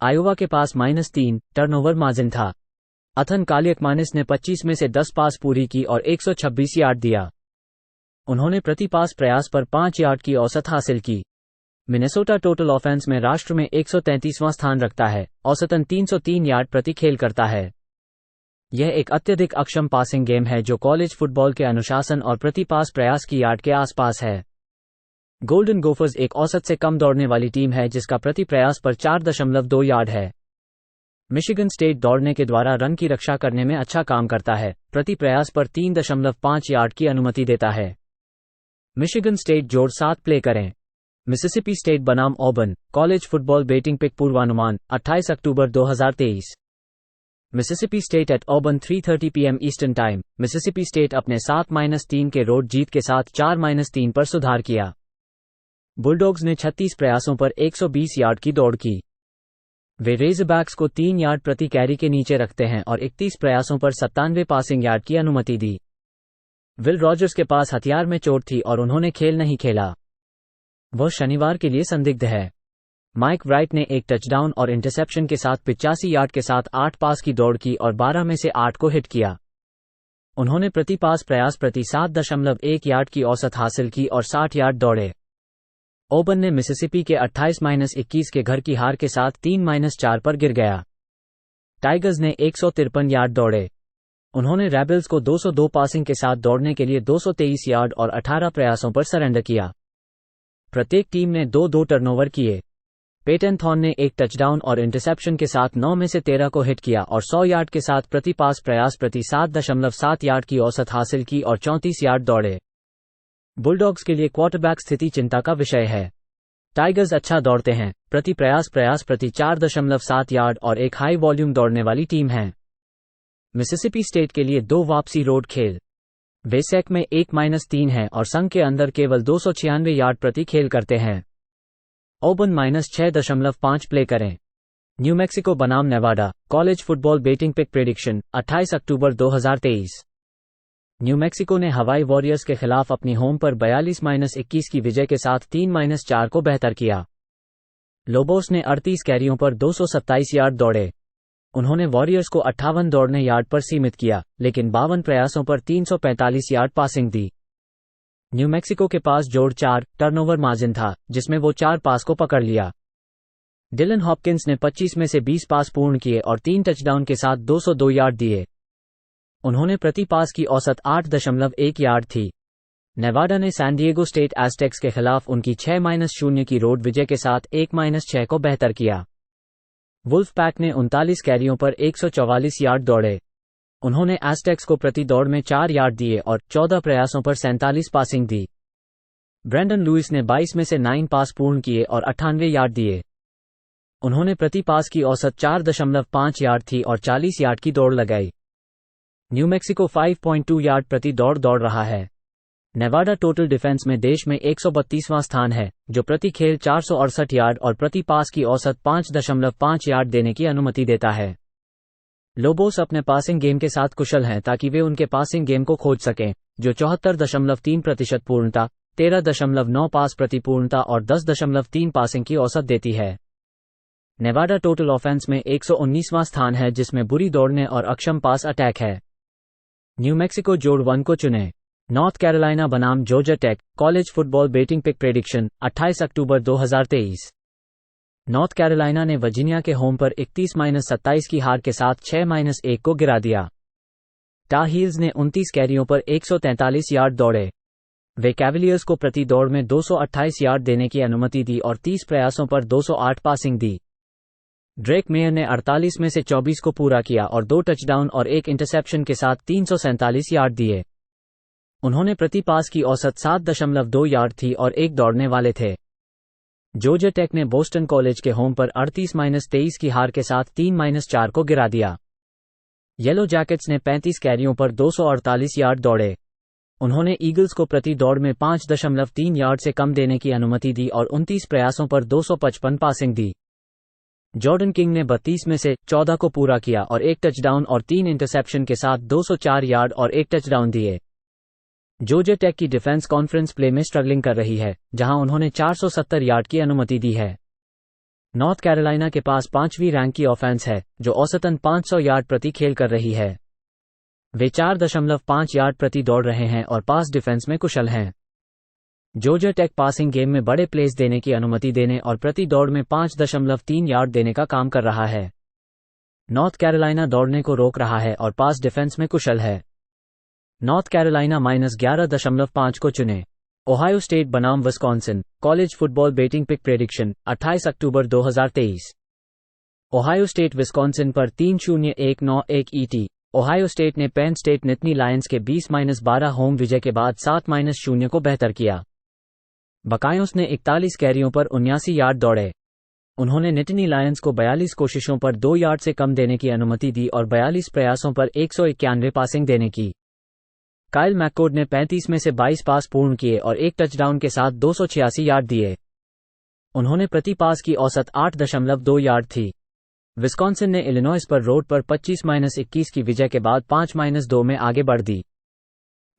आयोवा के पास -3 टर्नओवर मार्जिन था। अथन कालियकमानिस ने 25 में से 10 पास पूरी की और 126 यार्ड दिया। उन्होंने प्रति पास प्रयास पर 5 यार्ड की औसत हासिल की। मिनेसोटा टोटल ऑफेंस में राष्ट्र में 133वां स्थान रखता है, औसतन 303 यार्ड प्रति खेल करता है। यह एक अत्यधिक अक्षम पासिंग गेम है जो कॉलेज फुटबॉल के अनुशासन और प्रति पास प्रयास की यार्ड के आसपास है। गोल्डन गोफर्स एक औसत से कम दौड़ने वाली टीम है जिसका प्रति प्रयास पर 4.2 यार्ड है। मिशिगन स्टेट दौड़ने के द्वारा रन की रक्षा करने में अच्छा काम करता है, प्रति प्रयास पर 3.5 यार्ड की अनुमति देता है। मिशिगन स्टेट जोड़ 7 प्ले करें। मिसिसिपी स्टेट बनाम Auburn college football betting pick पूर्वानुमान 28 अक्टूबर 2023। Mississippi state at Auburn 3:30 PM eastern time. Mississippi state अपने 7-3 के रोड जीत के साथ 4-3 पर सुधार किया। बुलडॉग्स ने 36 प्रयासों पर 120 यार्ड की दौड़ की। वे रेज़रबैक्स को 3 यार्ड प्रति कैरी के नीचे रखते हैं और 31 प्रयासों पर 97 पासिंग यार्ड की अनुमति दी। विल रॉजर्स के पास हथियार में चोट थी और उन्होंने खेल नहीं खेला। वह शनिवार के लिए संदिग्ध है। माइक राइट ने एक टचडाउन और इंटरसेप्शन के साथ 85 यार्ड के साथ 8 पास की दौड़ की और 12 में से 8 को हिट किया। उन्होंने प्रति पास प्रयास प्रति 7.1 यार्ड की औसत हासिल की और 60 यार्ड दौड़े। ओबर्न ने मिसिसिपी के 28-21 के घर की हार के साथ 3-4 पर गिर गया। टाइगर्स ने 153 यार्ड दौड़े। उन्होंने रेबल्स को 202 पासिंग के साथ दौड़ने के लिए 223 यार्ड और 18 प्रयासों पर सरेंडर किया। प्रत्येक टीम ने 2-2 टर्नओवर किए। पेटन थॉर्न ने एक टचडाउन और इंटरसेप्शन के साथ 9 में से 13 को हिट किया और 100 यार्ड के साथ प्रति पास प्रयास प्रति 7.7 यार्ड की औसत हासिल की और 34 यार्ड दौड़े। बुलडॉग्स के लिए क्वार्टरबैक स्थिति चिंता का विषय है। टाइगर्स अच्छा दौड़ते हैं, प्रति प्रयास प्रति 4.7 यार्ड और एक हाई वॉल्यूम दौड़ने वाली टीम है। मिसिसिपी स्टेट के लिए 2 वापसी रोड खेल। वे सेक में 1-3 हैं और संघ के अंदर केवल 296 यार्ड प्रति खेल करते हैं। ओबन -6.5 प्ले करें। न्यू मैक्सिको बनाम Nevada college football betting pick prediction 28 अक्टूबर 2023। न्यू मैक्सिको ने हवाई वॉरियर्स के खिलाफ अपनी होम पर 42-21 की विजय के साथ 3-4 को बेहतर किया। लोबोस ने 38 कैरियों पर 227 यार्ड दौड़े। उन्होंने वॉरियर्स को 58 दौड़ने यार्ड पर सीमित किया, लेकिन 52 प्रयासों पर 345 यार्ड पासिंग दी। न्यू मैक्सिको के पास जोड़ 4 टर्नओवर मार्जिन था, जिसमें वो 4 पास को पकड़ लिया। डिलन हॉपकिंस ने 25 में से 20 पास पूर्ण किए और 3 टचडाउन के साथ 202 यार्ड दिए। उन्होंने प्रति पास की औसत 8.1 यार्ड थी। नेवाडा ने सैन डिएगो स्टेट एज़टेक्स के खिलाफ उनकी 6-0 की रोड विजय के साथ 1-6 को बेहतर किया। वुल्फ पैक ने 39 कैरियों पर 144 यार्ड दौड़े। उन्होंने एज़टेक्स को प्रति दौड़ में 4 यार्ड दिए और 14 प्रयासों पर 47 पासिंग दी। ब्रेंडन लुइस ने 22 में से 9 पास पूर्ण किए और 98 यार्ड दिए। उन्होंने प्रति पास की औसत 4.5 यार्ड थी और 40 यार्ड की दौड़ लगाई। न्यू मैक्सिको 5.2 यार्ड प्रति दौड़ रहा है। नेवाडा टोटल डिफेंस में देश में 132वां स्थान है, जो प्रति खेल 468 यार्ड और प्रति पास की औसत 5.5 यार्ड देने की अनुमति देता है। लोबोस अपने पासिंग गेम के साथ कुशल हैं ताकि वे उनके पासिंग गेम को खोज सकें, जो 74.3% पूर्णता, 13.9 पास प्रति पूर्णता और 10.3 पासिंग की औसत देती है। नेवाडा टोटल ऑफेंस में 119वां स्थान है, जिसमें बुरी दौड़ने और अक्षम पास अटैक है। न्यू मैक्सिको जोड़ 1 को चुनें। नॉर्थ कैरोलिना बनाम Georgia tech college football betting pick prediction 28 अक्टूबर 2023। नॉर्थ कैरोलिना ने वर्जीनिया के होम पर 31-27 की हार के साथ 6-1 को गिरा दिया। टा हील्स ने 29 कैरियों पर 143 यार्ड दौड़े। वे कैवलियर्स को प्रति दौड़ में 228 यार्ड देने की अनुमति दी और 30 प्रयासों पर 208 पासिंग दी। ड्रेक मेयर ने 48 में से 24 को पूरा किया और 2 टचडाउन और 1 इंटरसेप्शन के साथ 347 यार्ड दिए। उन्होंने प्रति पास की औसत 7.2 यार्ड थी और 1 दौड़ने वाले थे। जॉर्जिया टेक ने बोस्टन कॉलेज के होम पर 38-23 की हार के साथ 3-4 को गिरा दिया। येलो जैकेट्स ने 35 कैरियों पर 248 यार्ड दौड़े। उन्होंने ईगल्स को प्रति दौड़ में 5.3 यार्ड से कम देने की अनुमति दी और 29 प्रयासों पर 255 पासिंग दी। जॉर्डन किंग ने 32 में से 14 को पूरा किया और 1 टचडाउन और 3 इंटरसेप्शन के साथ 204 यार्ड और 1 टचडाउन दिए। जॉर्जिया टेक की डिफेंस कॉन्फ्रेंस प्ले में स्ट्रगलिंग कर रही है, जहां उन्होंने 470 यार्ड की अनुमति दी है। नॉर्थ कैरोलिना के पास 5वीं रैंक की ऑफेंस है, जो औसतन 500 यार्ड प्रति खेल कर रही है। वे 4.5 यार्ड प्रति दौड़ रहे हैं और पास डिफेंस में कुशल हैं। जॉर्जिया टेक पासिंग गेम में बड़े प्लेस देने की अनुमति देने और प्रति दौड़ में 5.3 यार्ड देने का काम कर रहा है। नॉर्थ कैरोलिना दौड़ने को रोक रहा है और पास डिफेंस में कुशल है। नॉर्थ कैरोलिना -11.5 को चुनें। ओहायो स्टेट बनाम Wisconsin college football betting pick prediction 28 अक्टूबर 2023। ओहायो स्टेट विस्कॉन्सिन पर 3-0-1-9-1 ईटी। ओहायो स्टेट ने पेन स्टेट निttany लायंस के 20-12 होम विजय के बाद 7-0 को बेहतर किया। बकायोस ने 41 कैरियों पर 79 यार्ड दौड़े। उन्होंने निttany लायंस को 42 कोशिशों पर 2 यार्ड से कम देने की अनुमति दी और 42 प्रयासों पर 191 पासिंग देने की। काइल मैककोर्ड ने 35 में से 22 पास पूर्ण किए और 1 टचडाउन के साथ 286 यार्ड दिए। उन्होंने प्रति पास की औसत 8.2 यार्ड थी। विस्कॉन्सिन ने इलिनॉइस पर रोड पर 25-21 की विजय के बाद 5-2 में आगे बढ़ दी।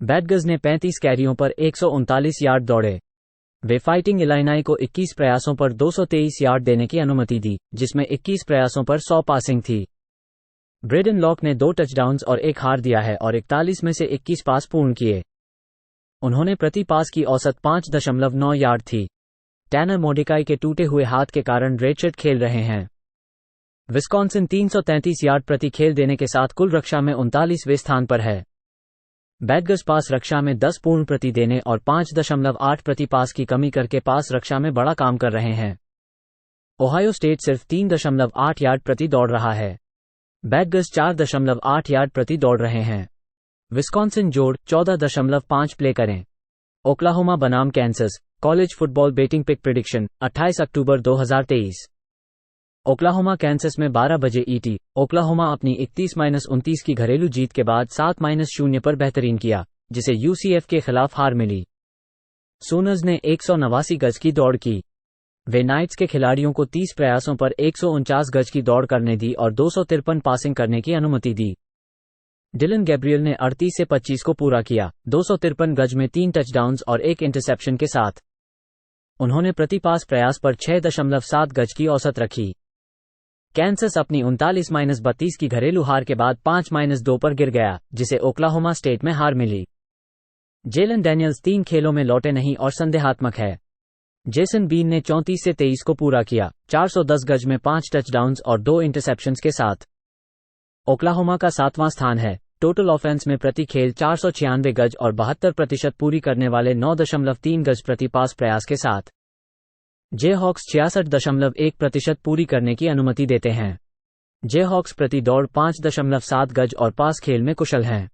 बैडगर्स ने 35 कैरियों पर 139 यार्ड दौड़े। वे फाइटिंग इलाइनाई को 21 प्रयासों पर 223 यार्ड देने की अनुमति दी, जिसमें 21 प्रयासों पर 100 पासिंग थी। ब्रेडन लॉक ने 2 टचडाउन्स और 1 हार दिया है और 41 में से 21 पास पूर्ण किए। उन्होंने प्रति पास की औसत 5.9 यार्ड थी। टैनर मोडिकाई के टूटे हुए हाथ के कारण रेडशर्ट खेल रहे हैं। विस्कॉन्सिन 333 यार्ड प्रति खेल देने के साथ कुल रक्षा में 39वें स्थान पर है। बैडगर्स पास रक्षा में 10 पूर्ण प्रति देने और 5.8 प्रति पास की कमी करके पास रक्षा में बड़ा काम कर रहे हैं। ओहायो स्टेट सिर्फ 3.8 यार्ड प्रति दौड़ रहा है। बैडगर्स 4.8 यार्ड प्रति दौड़ रहे हैं। विस्कॉन्सिन जोड़ 14.5 प्ले करें। ओक्लाहोमा बनाम Kansas college football betting pick prediction 28 अक्टूबर 2023। ओक्लाहोमा कैंसस में 12 बजे ईटी। ओक्लाहोमा अपनी 31-29 की घरेलू जीत के बाद 7-0 पर बेहतरीन किया, जिसे यूसीएफ के खिलाफ हार मिली। सूनर्स ने 189 गज की दौड़ की। वे नाइट्स के खिलाड़ियों को 30 प्रयासों पर 149 गज की दौड़ करने दी और 253 पासिंग करने की अनुमति दी। डिलन गैब्रियल ने 38 से 25 को पूरा किया, 253 गज में 3 टचडाउन्स और 1 इंटरसेप्शन के साथ। उन्होंने प्रति पास प्रयास पर 6.7 गज की औसत रखी। कैंसस अपनी 39-32 की घरेलू हार के बाद 5-2 पर गिर गया, जिसे ओक्लाहोमा स्टेट में हार मिली। जेलन डैनियल्स 3 खेलों में लौटे नहीं और संदेहात्मक है। जेसन बीन ने 34 से 23 को पूरा किया, 410 गज में 5 टचडाउन्स और 2 इंटरसेप्शंस के साथ। ओक्लाहोमा का 7वां स्थान है। टोटल ऑफेंस में प्रति खेल 496 गज और 72% पूरी करने वाले 9.3 गज प्रति पास प्रयास के साथ। जेहॉक्स 66.1% पूरी करने की अनुमति देते हैं। जेहॉक्स प्रति दौड़ 5.7 गज और पास खेल में कुशल हैं।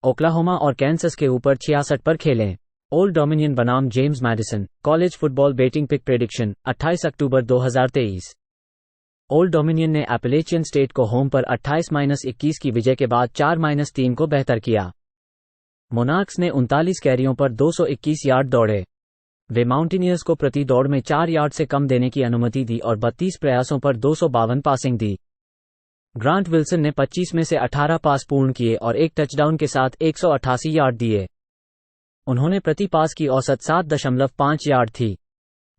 ओक्लाहोमा और कैंसस के ऊपर 66 पर खेलें। ओल्ड डोमिनियन बनाम James Madison college football betting pick prediction 28 अक्टूबर 2023। ओल्ड डोमिनियन ने एपलेचियन स्टेट को होम पर 28-21 की विजय के बाद 4-3 को बेहतर किया। मोनार्क्स ने 39 कैरियों पर 221 यार्ड दौड़े। वे माउंटेनियर्स को प्रति दौड़ में 4 यार्ड से कम देने की अनुमति दी और 32 प्रयासों पर 252 पासिंग दी। ग्रांट विल्सन ने 25 में से 18 पास पूर्ण किए और 1 टचडाउन के साथ 188 यार्ड दिए। उन्होंने प्रति पास की औसत 7.5 यार्ड थी।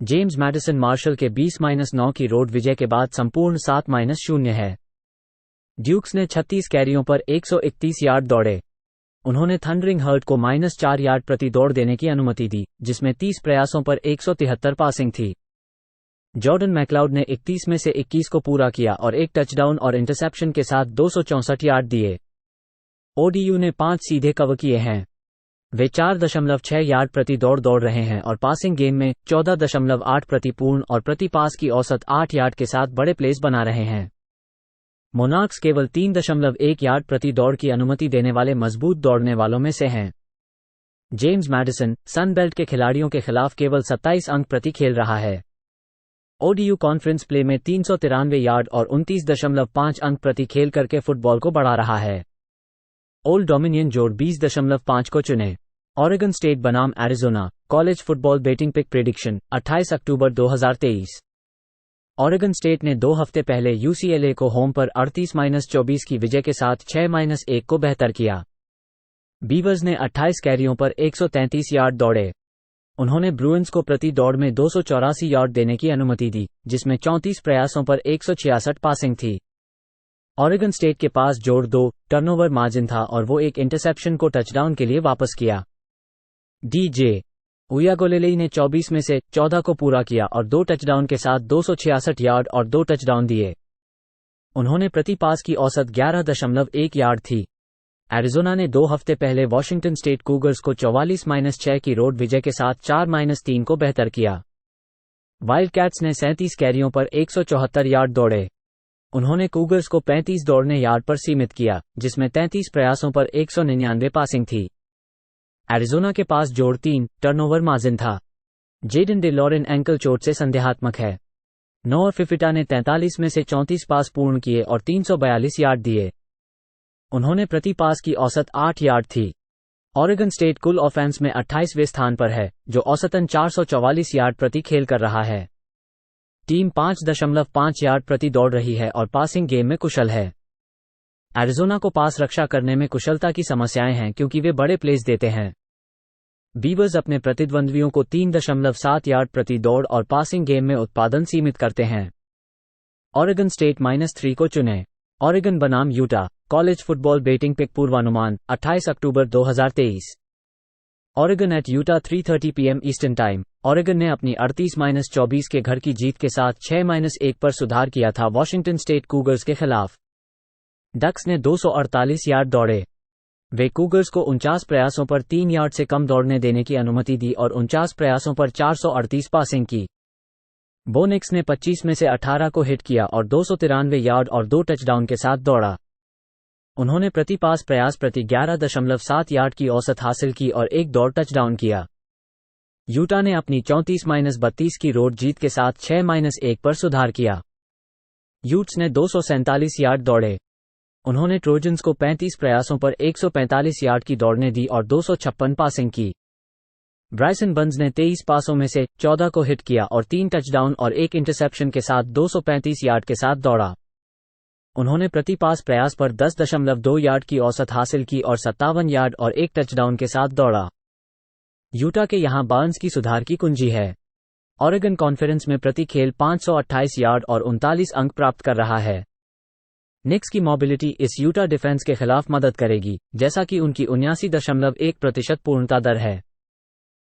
जेम्स मैडिसन मार्शल के 20-9 की रोड विजय के बाद संपूर्ण 7-0 है। ड्यूक्स ने 36 कैरियों पर 131 यार्ड दौड़े। उन्होंने थंडरिंग हर्ट को -4 यार्ड प्रति दौड़ देने की अनुमति दी, जिसमें 30 प्रयासों पर 173 पासिंग थी। जॉर्डन मैक्लाउड ने 31 में से 21 को पूरा किया और 1 टचडाउन और इंटरसेप्शन के साथ 264 यार्ड दिए। ओडीयू ने 5 सीधे कवर किए हैं। वे 4.6 यार्ड प्रति दौड़ रहे हैं और पासिंग गेम में 14.8 प्रति पूर्ण और प्रति पास की औसत 8 यार्ड के साथ बड़े प्लेस बना रहे हैं। मोनार्क्स केवल 3.1 यार्ड प्रति दौड़ की अनुमति देने वाले मजबूत दौड़ने वालों में से हैं। जेम्स मैडिसन सन बेल्ट के खिलाड़ियों के खिलाफ केवल 27 अंक प्रति खेल रहा है। ओडीयू कॉन्फ्रेंस प्ले में 393 यार्ड और 29.5 अंक प्रति खेल करके फुटबॉल को बढ़ा रहा है। ओल्ड डोमिनियन जोड़ 20.5 को चुने। ऑरेगन स्टेट बनाम Arizona college football betting pick prediction 28 अक्टूबर 2023। ऑरेगन स्टेट ने 2 हफ्ते पहले यूसीएलए को होम पर 38-24 की विजय के साथ 6-1 को बेहतर किया। बीवर्स ने 28 कैरियों पर 133 यार्ड दौड़े। उन्होंने ब्रूइंस को प्रति दौड़ में 284 यार्ड देने की अनुमति दी, जिसमें 34 प्रयासों पर 166 पासिंग थी। ऑरेगन स्टेट के पास जोड़ 2 टर्नओवर मार्जिन था और वो एक इंटरसेप्शन को टचडाउन के लिए वापस किया। डीजे उयागोलेलेई ने 24 में से 14 को पूरा किया और 2 टचडाउन के साथ 266 यार्ड और 2 टचडाउन दिए। उन्होंने प्रति पास की औसत 11.1 यार्ड थी। एरिजोना ने 2 हफ्ते पहले वॉशिंगटन स्टेट कूगर्स को 44-6 की रोड विजय के साथ 4-3 को बेहतर किया। वाइल्डकैट्स ने 37 कैरियों पर 174 यार्ड दौड़े। उन्होंने कूगर्स को 35 दौड़ने यार्ड पर सीमित किया, जिसमें 33 प्रयासों पर 199 पासिंग थी। एरिजोना के पास जोड़ 3 टर्नओवर मार्जिन था। जेडन डे लॉरेन एंकल चोट से संदेहात्मक है। नोआ फिफिटा ने 43 में से 34 पास पूर्ण किए और 342 यार्ड दिए। उन्होंने प्रति पास की औसत 8 यार्ड थी। ऑरेगन स्टेट कुल ऑफेंस में 28वें स्थान पर है, जो औसतन 444 यार्ड प्रति खेल कर रहा है। टीम 5.5 यार्ड प्रति दौड़ रही है और पासिंग गेम में कुशल है। एरिजोना को पास रक्षा करने में कुशलता की समस्याएं हैं क्योंकि वे बड़े प्लेस देते हैं। बीवर्स अपने प्रतिद्वंद्वियों को 3.7 यार्ड प्रति दौड़ और पासिंग गेम में उत्पादन सीमित करते हैं। ऑरेगन स्टेट -3 को चुने। ऑरेगन बनाम Utah college football betting pick पूर्वानुमान 28 अक्टूबर 2023। Oregon at Utah 3:30 PM eastern time. Oregon ने अपनी 38-24 के घर की जीत के साथ 6-1 पर सुधार किया था वॉशिंगटन स्टेट कूगर्स के खिलाफ। डक्स ने 248 यार्ड दौड़े। वे कूगर्स को 49 प्रयासों पर 3 यार्ड से कम दौड़ने देने की अनुमति दी और 49 प्रयासों पर 438 पासिंग की। बोनिक्स ने 25 में से 18 को हिट किया और 293 यार्ड और 2 टचडाउन के साथ दौड़ा। उन्होंने प्रति पास प्रयास प्रति 11.7 यार्ड की औसत हासिल की और 1 दौड़ टचडाउन किया। यूटा ने अपनी 34-32 की रोड जीत के साथ 6-1 पर सुधार किया। यूट्स ने 247 यार्ड दौड़े। उन्होंने ट्रोजन्स को 35 प्रयासों पर 145 यार्ड की दौड़ने दी और 256 पासिंग की। ब्राइसन बर्न्स ने 23 पासों में से 14 को हिट किया और 3 टचडाउन और 1 इंटरसेप्शन के साथ 235 यार्ड के साथ दौड़ा। उन्होंने प्रति पास प्रयास पर 10.2 यार्ड की औसत हासिल की और 57 यार्ड और 1 टचडाउन के साथ दौड़ा। यूटा के यहां बार्न्स की सुधार की कुंजी है। ओरेगन कॉन्फ्रेंस में प्रति खेल 528 यार्ड और 39 अंक प्राप्त कर रहा है। निक्स की मोबिलिटी इस यूटा डिफेंस के खिलाफ मदद करेगी, जैसा कि उनकी 79.1% पूर्णता दर है।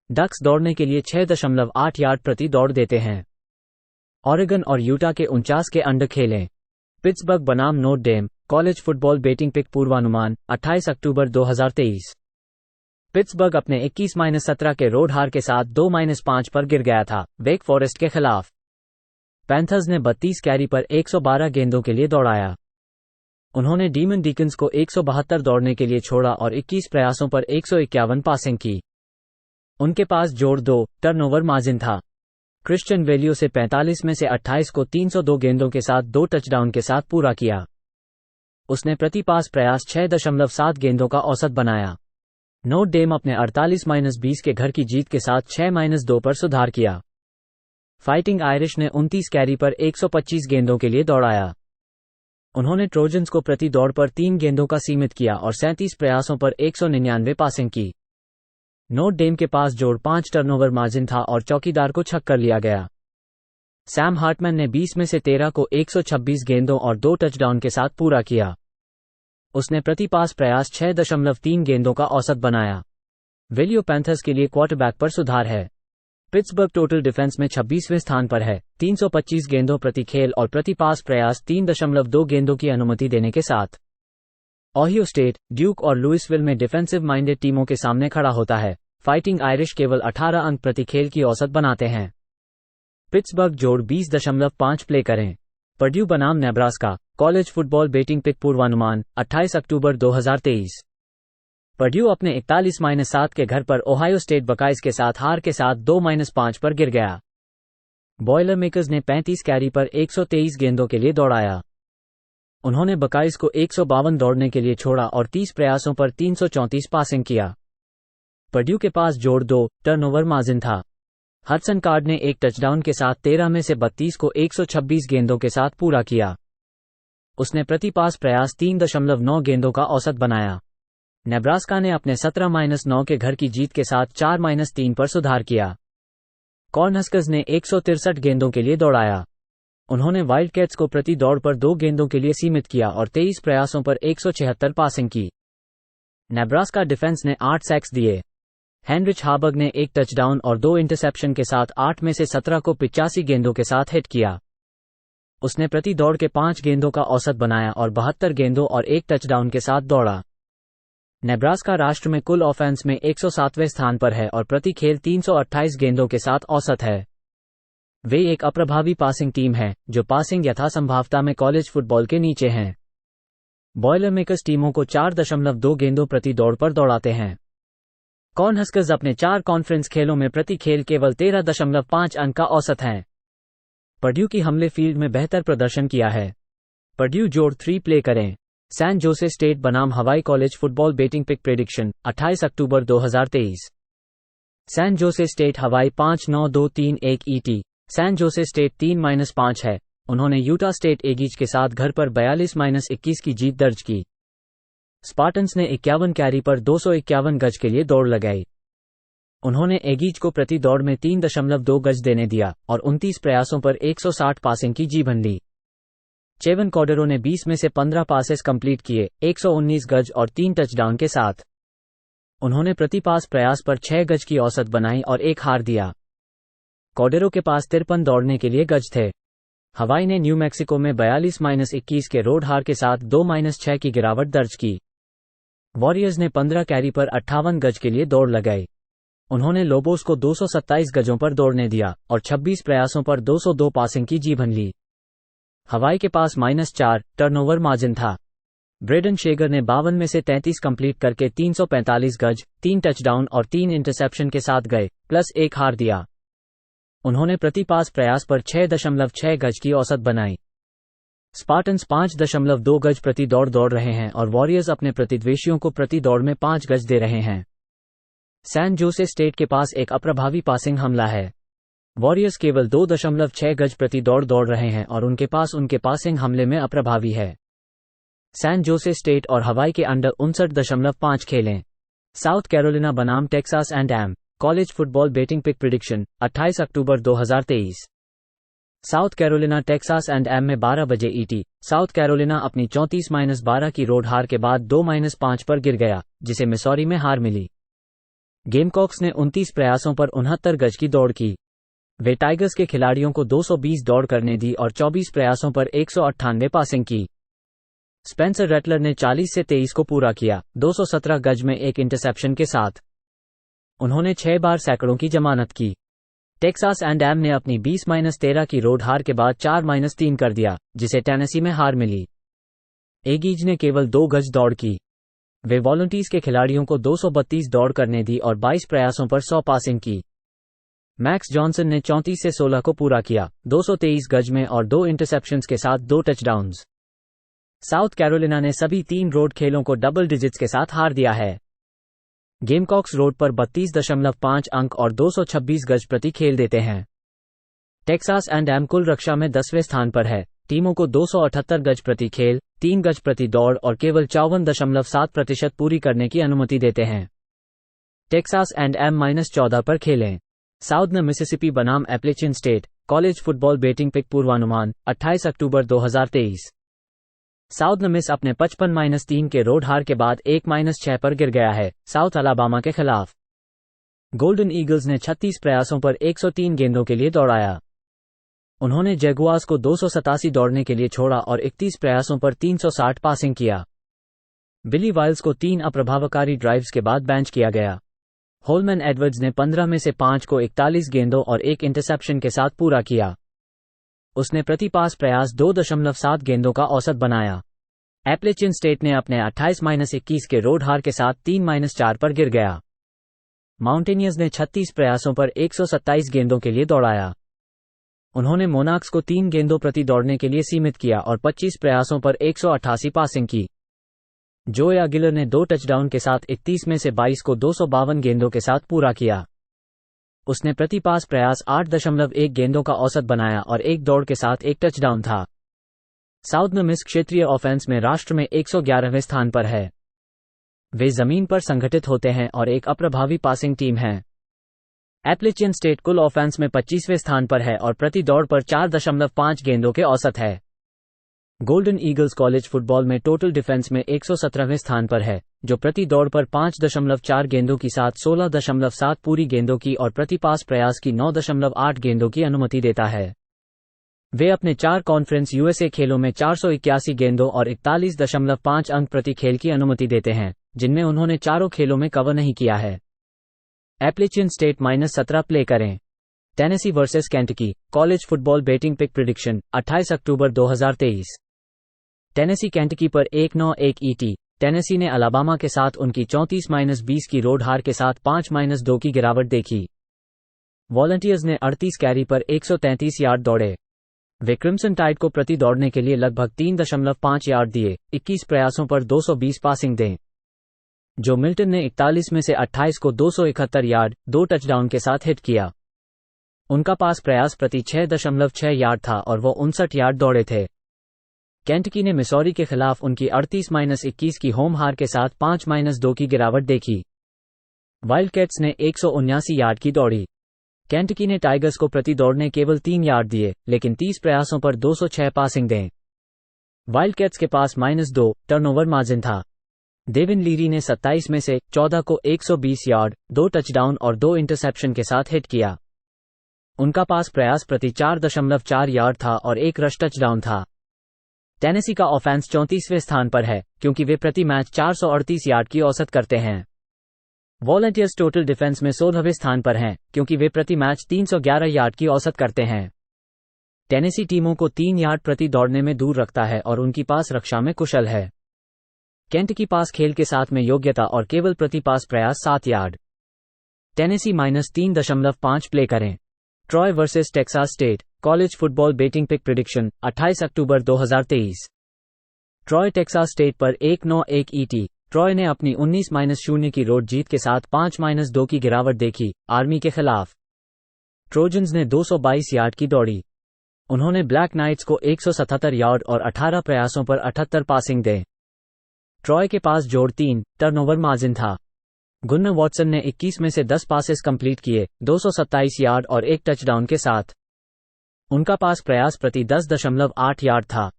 डक्स दौड़ने के लिए 6.8 यार्ड प्रति दौड़ देते हैं। ओरेगन और यूटा के 49 के अंडर खेलें। पिट्सबर्ग बनाम Notre Dame college football betting pick पूर्वानुमान 28 अक्टूबर 2023। पिट्सबर्ग अपने 21-17 के रोड हार के साथ 2-5 पर गिर गया था वेक फॉरेस्ट के खिलाफ। पैंथर्स ने 32 कैरी पर 112 गेंदों के लिए दौड़ाया। उन्होंने डीमन डीकन्स को 172 दौड़ने के लिए छोड़ा और 21 प्रयासों पर 151 पासिंग की। उनके पास जोड़ 2 टर्नओवर मार्जिन था। क्रिश्चियन वेलियो से 45 में से 28 को 302 गेंदों के साथ 2 टचडाउन के साथ पूरा किया। उसने प्रति पास प्रयास 6.7 गेंदों का औसत बनाया। नोट डेम अपने 48-20 के घर की जीत के साथ 6-2 पर सुधार किया। फाइटिंग आयरिश ने 29 कैरी पर 125 गेंदों के लिए दौड़ाया। उन्होंने ट्रोजन्स को प्रति दौड़ पर 3 गेंदों का सीमित किया और 37 प्रयासों पर 199 पासिंग की। नोट डेम के पास जोड़ 5 टर्नओवर मार्जिन था और चौकीदार को छक्कर लिया गया। सैम हार्टमैन ने 20 में से 13 को 126 गेंदों और 2 टचडाउन के साथ पूरा किया। उसने प्रति पास प्रयास 6.3 गेंदों का औसत बनाया। वेलियो पैंथर्स के लिए क्वार्टरबैक पर सुधार है। पिट्सबर्ग टोटल डिफेंस में 26वें स्थान पर है, 325 गेंदों प्रति खेल और प्रति पास प्रयास 3.2 गेंदों की अनुमति देने के साथ। ओहियो स्टेट, ड्यूक और लुइसविल में डिफेंसिव माइंडेड टीमों के सामने खड़ा होता है। फाइटिंग आयरिश केवल 18 अंक प्रति खेल की औसत बनाते हैं। पिट्सबर्ग जोड़ 20.5 प्ले करें। पर्ड्यू बनाम Nebraska college football betting pick पूर्वानुमान 28 अक्टूबर 2023। पर्ड्यू अपने 41-7 के घर पर ओहायो स्टेट बकाइज के साथ हार के साथ 2-5 पर गिर गया। बॉयलर मेकर्स ने 35 कैरी पर 123 गेंदों के लिए दौड़ाया। उन्होंने बकाइज को 152 दौड़ने के लिए छोड़ा और 30 प्रयासों पर 334 पासिंग किया। पर्ड्यू के पास जोड़ 2 टर्नओवर मार्जिन था। हडसन कार्ड ने 1 टचडाउन के साथ 13 में से 32 को 126 गेंदों के साथ पूरा किया। उसने प्रति पास प्रयास 3.9 गेंदों का औसत बनाया। नेब्रास्का ने अपने 17-9 के घर की जीत के साथ 4-3 पर सुधार किया। कॉर्नहस्कर्स ने 163 गेंदों के लिए दौड़ाया। उन्होंने वाइल्डकैट्स को प्रति दौड़ पर 2 गेंदों के लिए सीमित किया और 23 प्रयासों पर 176 पासिंग की। नेब्रास्का डिफेंस ने 8 सैक्स दिए। हेनरिच हार्बर्ग ने 1 टचडाउन और 2 इंटरसेप्शन के साथ 8 में से 17 को 85 गेंदों के साथ हिट किया। उसने प्रति दौड़ के 5 गेंदों का औसत बनाया और 72 गेंदों और 1 टचडाउन के साथ दौड़ा। नेब्रास्का राष्ट्र में कुल ऑफेंस में 107वें स्थान पर है और प्रति खेल 328 गेंदों के साथ औसत है। वे एक अप्रभावी पासिंग टीम है, जो पासिंग यथासंभावता में कॉलेज फुटबॉल के नीचे हैं। बॉयलर मेकर्स टीमों को 4.2 गेंदों प्रति दौड़ पर दौड़ाते हैं। कॉर्नहस्कर्स अपने 4 कॉन्फ्रेंस खेलों में प्रति खेल केवल 13.5 अंक का औसत है। पर्ड्यू की हमले फील्ड में बेहतर प्रदर्शन किया है। पर्ड्यू जोड़ 3 प्ले करें। सैन जोसे स्टेट बनाम Hawaii college football betting pick prediction 28 अक्टूबर 2023। San Jose state Hawaii 5-9-2-3-1 ET। San Jose state 3-5 है। उन्होंने यूटा स्टेट एगीज के साथ घर पर 42-21 की जीत दर्ज की। स्पार्टन्स ने 51 कैरी पर 251 गज के लिए दौड़ लगाई। उन्होंने एगीज को प्रति दौड़ में 3.2 गज देने दिया और 29 प्रयासों पर 160 पासिंग की जीवन ली। चेवन कॉर्डेरो ने 20 में से 15 पासेस कंप्लीट किए, 119 गज और 3 टचडाउन के साथ। उन्होंने प्रति पास प्रयास पर 6 गज की औसत बनाई और 1 हार दिया। कॉर्डेरो के पास 53 दौड़ने के लिए गज थे। हवाई ने न्यू मैक्सिको में 42-21 के रोड हार के साथ 2-6 की गिरावट दर्ज की। वॉरियर्स ने 15 कैरी पर 58 गज के लिए दौड़ लगाई। उन्होंने लोबोस को 227 गजों पर दौड़ने दिया और 26 प्रयासों पर 202 पासिंग की जीवन ली। हवाई के पास -4 टर्नओवर मार्जिन था। ब्रेडन शेगर ने 52 में से 33 कंप्लीट करके 345 गज, 3 टचडाउन और 3 इंटरसेप्शन के साथ गए, प्लस 1 हार दिया। उन्होंने प्रति पास प्रयास पर 6.6 गज की औसत बनाई। स्पार्टन्स 5.2 गज प्रति दौड़ दौड़ रहे हैं और वॉरियर्स अपने प्रतिद्वेशियों को प्रति दौड़ में 5 गज दे रहे हैं। सैन जोसे स्टेट के पास एक अप्रभावी पासिंग हमला है। वॉरियर्स केवल 2.6 गज प्रति दौड़ दौड़ रहे हैं और उनके पासिंग हमले में अप्रभावी है। सैन जोसे स्टेट और हवाई के अंडर 59.5 खेलें। साउथ कैरोलिना बनाम Texas and college football betting pick prediction 28 अक्टूबर 2023। साउथ कैरोलिना टेक्सास एंड में 12 बजे ईटी। साउथ कैरोलिना अपनी 34-12 की रोड हार के बाद 2-5 पर गिर गया, जिसे मिसौरी में हार मिली। गेमकॉक्स ने 29 प्रयासों पर 69 गज की दौड़ की। वे टाइगर्स के खिलाड़ियों को 220 दौड़ करने दी और 24 प्रयासों पर 198 पासिंग की। स्पेंसर रेटलर ने 40 से 23 को पूरा किया, 217 गज में एक इंटरसेप्शन के साथ। उन्होंने 6 बार सैकड़ों की जमानत की। टेक्सास एंड ने अपनी 20-13 की रोड हार के बाद 4-3 कर दिया, जिसे टेनेसी में हार मिली। एगीज ने केवल 2 गज दौड़ की। वे वॉलंटियर्स के खिलाड़ियों को 232 दौड़ करने दी और 22 प्रयासों पर 100 पासिंग की। मैक्स जॉनसन ने 34 से 16 को पूरा किया, 223 गज में और 2 इंटरसेप्शंस के साथ 2 टचडाउन्स। साउथ कैरोलिना ने सभी 3 रोड खेलों को डबल डिजिट्स के साथ हार दिया है। गेमकॉक्स रोड पर 32.5 अंक और 226 गज प्रति खेल देते हैं। टेक्सास एंड कुल रक्षा में 10वें स्थान पर है। टीमों को 278 गज प्रति खेल, 3 गज प्रति दौड़ और केवल 54.7% पूरी करने की अनुमति देते हैं। टेक्सास एंड -14 पर खेलें। साउदर्न मिसिसिपी बनाम Appalachian State college football betting pick पूर्वानुमान 28 अक्टूबर 2023। साउदर्न मिस अपने 55-3 के रोड हार के बाद 1-6 पर गिर गया है, साउथ अलाबामा के खिलाफ। गोल्डन ईगल्स ने 36 प्रयासों पर 103 गेंदों के लिए दौड़ाया। उन्होंने जैगुआर्स को 287 दौड़ने के लिए छोड़ा और 31 प्रयासों पर 360 पासिंग किया। बिली वाइल्स को 3 अप्रभावकारी ड्राइव्स के बाद बेंच किया गया। होलमैन एडवर्ड्स ने 15 में से 5 को 41 गेंदों और 1 इंटरसेप्शन के साथ पूरा किया। उसने प्रति पास प्रयास 2.7 गेंदों का औसत बनाया। एप्लेचियन स्टेट ने अपने 28-21 के रोड हार के साथ 3-4 पर गिर गया। माउंटेनियर्स ने 36 प्रयासों पर 127 गेंदों के लिए दौड़ाया। उन्होंने मोनाक्स को 3 गेंदों प्रति दौड़ने के लिए सीमित किया और 25 प्रयासों पर 188 पासिंग की। जोए अगिलर ने 2 टचडाउन के साथ 31 में से 22 को 252 गेंदों के साथ पूरा किया। उसने प्रति पास प्रयास 8.1 गेंदों का औसत बनाया और 1 दौड़ के साथ 1 टचडाउन था। साउदर्न मिस क्षेत्रीय ऑफेंस में राष्ट्र में 111वें स्थान पर है। वे जमीन पर संगठित होते हैं और एक अप्रभावी पासिंग टीम है। एप्लेचियन स्टेट कुल ऑफेंस में 25वें स्थान पर है और प्रति दौड़ पर 4.5 गेंदों के औसत है। गोल्डन ईगल्स कॉलेज फुटबॉल में टोटल डिफेंस में 117वें स्थान पर है, जो प्रति दौड़ पर 5.4 गेंदों की साथ 16.7 पूरी गेंदों की और प्रति पास प्रयास की 9.8 गेंदों की अनुमति देता है। वे अपने 4 कॉन्फ्रेंस यूएसए खेलों में 481 गेंदों और 41.5 अंक प्रति खेल की अनुमति देते हैं, जिनमें उन्होंने चारों खेलों में कवर नहीं किया है। एप्लेचियन स्टेट -17 प्ले करें। Tennessee versus Kentucky college football betting pick prediction 28 अक्टूबर 2023। टेनेसी केंटकी पर 1-9-1 ईटी। टेनेसी ने अलाबामा के साथ उनकी 34-20 की रोड हार के साथ 5-2 की गिरावट देखी। वॉलंटियर्स ने 38 कैरी पर 133 यार्ड दौड़े। वे क्रिम्सन टाइड को प्रति दौड़ने के लिए लगभग 3.5 यार्ड दिए, 21 प्रयासों पर 220 पासिंग दें। जो मिल्टन ने 41 में से 28 को 271 यार्ड, 2 टचडाउन के साथ हिट किया। उनका पास प्रयास प्रति 6.6 यार्ड था और वो 59 यार्ड दौड़े थे। केंटकी ने मिसौरी के खिलाफ उनकी 38-21 की होम हार के साथ 5-2 की गिरावट देखी। वाइल्डकैट्स ने 179 यार्ड की दौड़ी। केंटकी ने टाइगर्स को प्रति दौड़ने केवल 3 यार्ड दिए, लेकिन 30 प्रयासों पर 206 पासिंग दें। वाइल्डकैट्स के पास -2 टर्नओवर मार्जिन था। डेविन लीरी ने 27 में से 14 को 120 यार्ड, 2 टचडाउन और 2 इंटरसेप्शन के साथ हिट किया। उनका पास प्रयास प्रति 4.4 यार्ड था और 1 रश टचडाउन था। टेनेसी का ऑफेंस 34वें स्थान पर है, क्योंकि वे प्रति मैच 438 यार्ड की औसत करते हैं। वॉलंटियर्स टोटल डिफेंस में 16वें स्थान पर हैं, क्योंकि वे प्रति मैच 311 यार्ड की औसत करते हैं। टेनेसी टीमों को 3 यार्ड प्रति दौड़ने में दूर रखता है और उनकी पास रक्षा में कुशल है। केंटकी पास खेल के साथ में योग्यता और केवल प्रति पास प्रयास 7 यार्ड। टेनेसी -3.5 प्ले करें। Troy versus Texas state college football betting pick prediction 28 अक्टूबर 2023। ट्रॉय टेक्सास स्टेट पर 1-9-1 ईटी। ट्रॉय ने अपनी 19-0 की रोड जीत के साथ 5-2 की गिरावट देखी आर्मी के खिलाफ। ट्रोजन्स ने 222 यार्ड की दौड़ी। उन्होंने ब्लैक नाइट्स को 177 यार्ड और 18 प्रयासों पर 78 पासिंग दे। ट्रॉय के पास जोड़ 3 टर्नओवर मार्जिन था। गुन्नर वॉटसन ने 21 में से 10 पासेस कंप्लीट किए 227 यार्ड और एक टचडाउन के साथ। उनका पास प्रयास प्रति 10.8 यार्ड था।